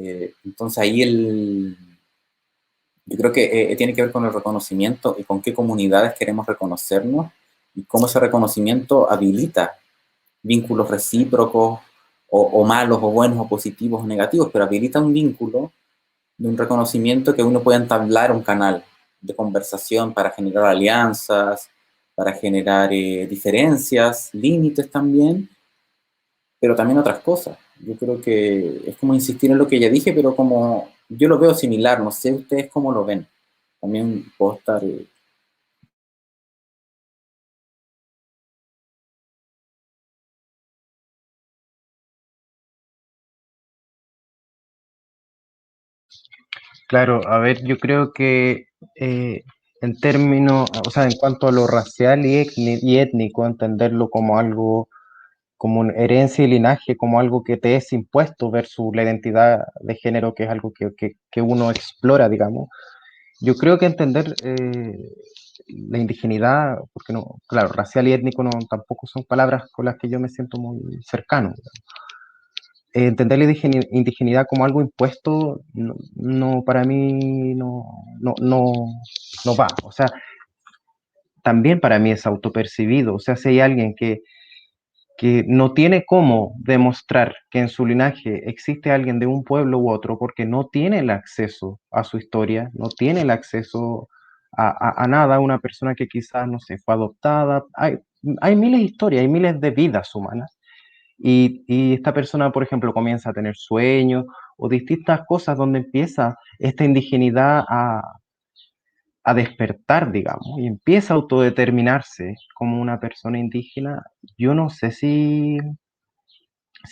Entonces ahí yo creo que tiene que ver con el reconocimiento y con qué comunidades queremos reconocernos y cómo ese reconocimiento habilita vínculos recíprocos o malos o buenos o positivos o negativos, pero habilita un vínculo de un reconocimiento que uno puede entablar un canal de conversación para generar alianzas, para generar diferencias, límites también, pero también otras cosas. Yo creo que es como insistir en lo que ya dije, pero como yo lo veo similar, no sé ustedes cómo lo ven. También puedo estar... Claro, a ver, yo creo que en términos, o sea, en cuanto a lo racial y étnico, entenderlo como algo, como una herencia y linaje, como algo que te es impuesto versus la identidad de género, que es algo que uno explora, digamos. Yo creo que entender la indigeneidad, porque no, claro, racial y étnico no, tampoco son palabras con las que yo me siento muy cercano. Entender la indigeneidad como algo impuesto, para mí no va. O sea, también para mí es autopercibido. O sea, si hay alguien que no tiene cómo demostrar que en su linaje existe alguien de un pueblo u otro, porque no tiene el acceso a su historia, no tiene el acceso a nada, una persona que quizás, no sé, fue adoptada. Hay miles de historias, hay miles de vidas humanas. Y esta persona, por ejemplo, comienza a tener sueños o distintas cosas donde empieza esta indigeneidad a despertar, digamos, y empieza a autodeterminarse como una persona indígena. Yo no sé si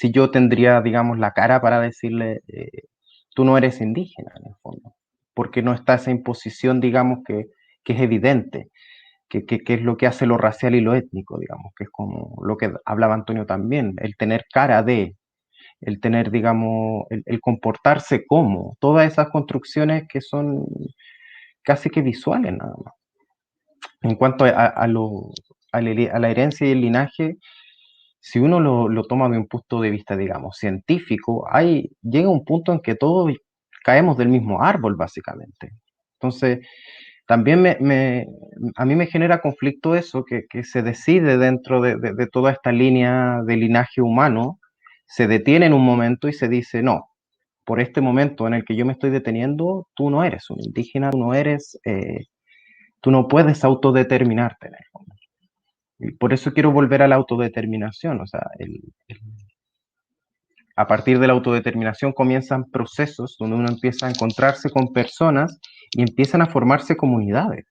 yo tendría, digamos, la cara para decirle, tú no eres indígena, en el fondo, porque no está esa imposición, digamos, que es evidente, que es lo que hace lo racial y lo étnico, digamos, que es como lo que hablaba Antonio también, el tener cara de, el tener, digamos, el comportarse como, todas esas construcciones que son casi que visuales nada más. En cuanto a la herencia y el linaje, si uno lo toma de un punto de vista, digamos, científico, llega un punto en que todos caemos del mismo árbol, básicamente. Entonces, también a mí me genera conflicto eso, que se decide dentro de toda esta línea de linaje humano, se detiene en un momento y se dice, no, por este momento en el que yo me estoy deteniendo, tú no eres un indígena, tú no puedes autodeterminarte en el fondo. Y por eso quiero volver a la autodeterminación, o sea, a partir de la autodeterminación comienzan procesos donde uno empieza a encontrarse con personas y empiezan a formarse comunidades.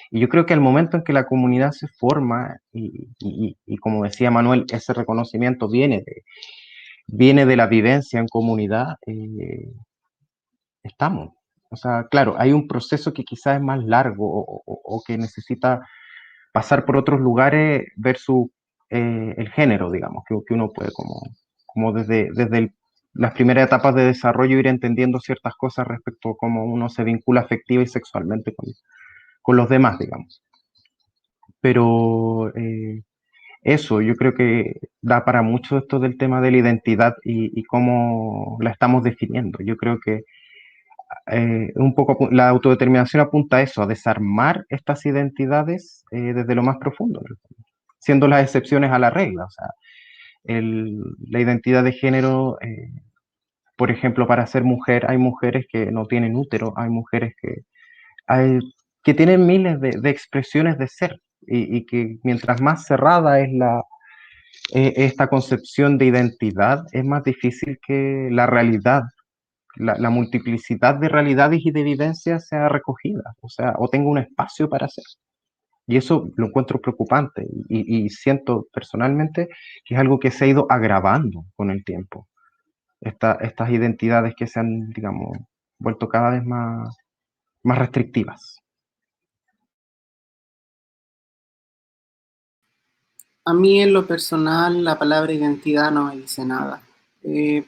Y yo creo que al momento en que la comunidad se forma, y como decía Manuel, ese reconocimiento viene de la vivencia en comunidad, estamos. O sea, claro, hay un proceso que quizás es más largo o que necesita pasar por otros lugares versus el género, digamos, que uno puede como desde las primeras etapas de desarrollo ir entendiendo ciertas cosas respecto a cómo uno se vincula afectiva y sexualmente con los demás, digamos. Pero eso, yo creo que da para mucho esto del tema de la identidad y cómo la estamos definiendo. Yo creo que un poco la autodeterminación apunta a eso, a desarmar estas identidades desde lo más profundo, siendo las excepciones a la regla. O sea, la identidad de género, por ejemplo, para ser mujer, hay mujeres que no tienen útero, hay mujeres que tienen miles de expresiones de ser, y que mientras más cerrada es esta concepción de identidad, es más difícil que la realidad, la multiplicidad de realidades y de evidencias sea recogida, o sea, o tenga un espacio para ser. Y eso lo encuentro preocupante y siento personalmente que es algo que se ha ido agravando con el tiempo. Estas identidades que se han, digamos, vuelto cada vez más restrictivas. A mí en lo personal la palabra identidad no me dice nada. Es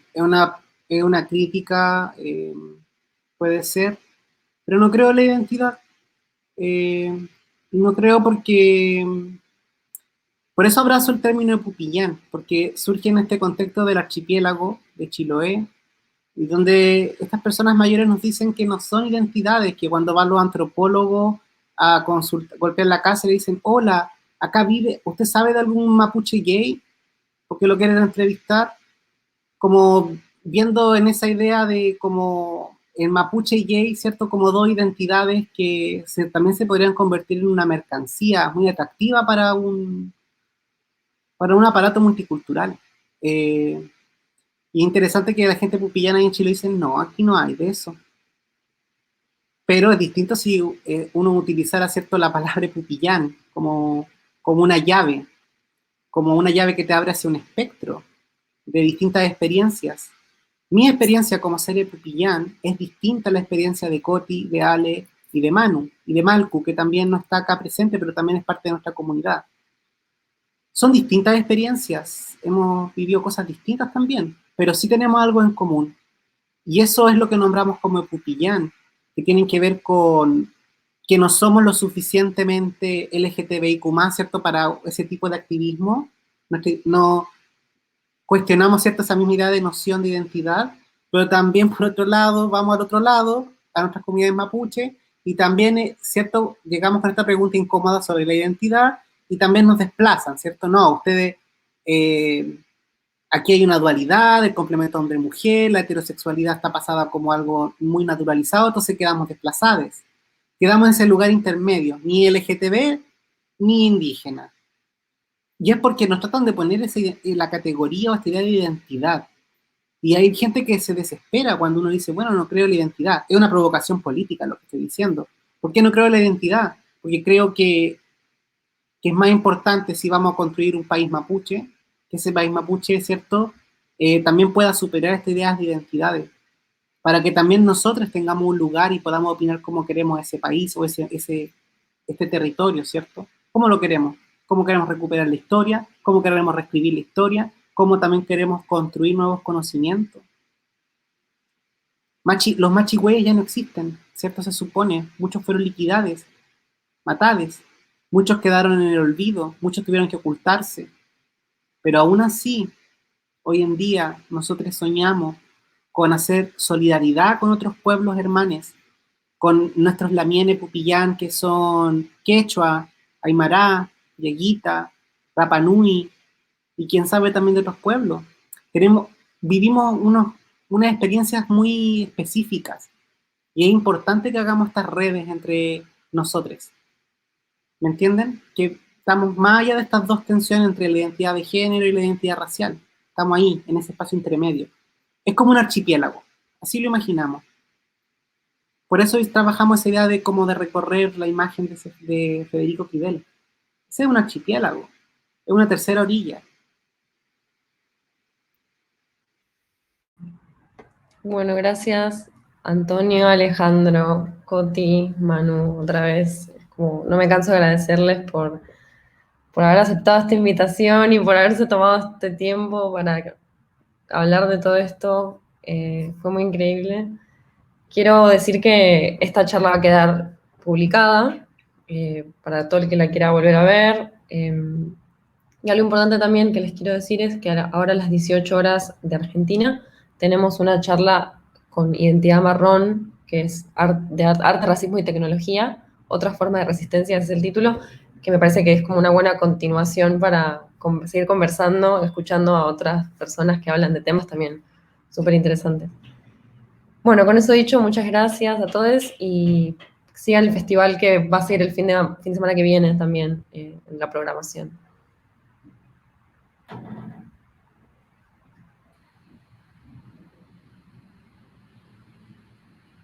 una crítica, puede ser, pero no creo en la identidad. No creo porque... Por eso abrazo el término de Pupillán, porque surge en este contexto del archipiélago de Chiloé, y donde estas personas mayores nos dicen que no son identidades, que cuando van los antropólogos a golpear la casa y le dicen, hola, acá vive, ¿usted sabe de algún mapuche gay? Porque lo quieren entrevistar, como viendo en esa idea de como el mapuche gay, ¿cierto? Como dos identidades que también se podrían convertir en una mercancía muy atractiva para un aparato multicultural. Y interesante que la gente pupillana ahí en Chile dice, no, aquí no hay de eso. Pero es distinto si uno utilizara, ¿cierto?, la palabra pupillán como una llave que te abre hacia un espectro de distintas experiencias. Mi experiencia como serie pupillán es distinta a la experiencia de Coti, de Ale y de Manu, y de Malcu, que también no está acá presente, pero también es parte de nuestra comunidad. Son distintas experiencias, hemos vivido cosas distintas también, pero sí tenemos algo en común. Y eso es lo que nombramos como pupillán, que tienen que ver con que no somos lo suficientemente LGTBIQ+, ¿cierto?, para ese tipo de activismo. No cuestionamos, ¿cierto?, esa misma idea de noción de identidad, pero también, por otro lado, vamos al otro lado, a nuestras comunidades mapuche, y también, ¿cierto?, llegamos con esta pregunta incómoda sobre la identidad, y también nos desplazan, ¿cierto? No, ustedes, aquí hay una dualidad, el complemento hombre-mujer, la heterosexualidad está pasada como algo muy naturalizado, entonces quedamos desplazados. Quedamos en ese lugar intermedio, ni LGTB, ni indígena. Y es porque nos tratan de poner la categoría o esta idea de identidad. Y hay gente que se desespera cuando uno dice, bueno, no creo en la identidad. Es una provocación política lo que estoy diciendo. ¿Por qué no creo en la identidad? Porque creo que es más importante, si vamos a construir un país mapuche, que ese país mapuche, ¿cierto?, también pueda superar estas ideas de identidades, para que también nosotros tengamos un lugar y podamos opinar cómo queremos ese país o este territorio, ¿cierto? ¿Cómo lo queremos? ¿Cómo queremos recuperar la historia? ¿Cómo queremos reescribir la historia? ¿Cómo también queremos construir nuevos conocimientos? Los machigüeyes ya no existen, ¿cierto? Se supone, muchos fueron liquidados, matados, muchos quedaron en el olvido, muchos tuvieron que ocultarse, pero aún así, hoy en día, nosotros soñamos con hacer solidaridad con otros pueblos hermanos, con nuestros lamienes pupillán, que son quechua, aymara, yeguita, Rapa Nui, y quién sabe también de otros pueblos. Vivimos unas experiencias muy específicas, y es importante que hagamos estas redes entre nosotros. ¿Me entienden? Que Estamos más allá de estas dos tensiones entre la identidad de género y la identidad racial. Estamos ahí, en ese espacio intermedio. Es como un archipiélago, así lo imaginamos. Por eso trabajamos esa idea de como de recorrer la imagen de Federico Fidel. Ese es un archipiélago, es una tercera orilla. Bueno, gracias Antonio, Alejandro, Coti, Manu, otra vez. Como, no me canso de agradecerles por haber aceptado esta invitación y por haberse tomado este tiempo para hablar de todo esto. Fue muy increíble. Quiero decir que esta charla va a quedar publicada para todo el que la quiera volver a ver. Y algo importante también que les quiero decir es que ahora a las 18 horas de Argentina tenemos una charla con Identidad Marrón, que es arte, racismo y tecnología. Otra forma de resistencia es el título, que me parece que es como una buena continuación para seguir conversando, escuchando a otras personas que hablan de temas también súper interesantes. Bueno, con eso dicho, muchas gracias a todos y sigan el festival que va a ser el fin de semana que viene también en la programación.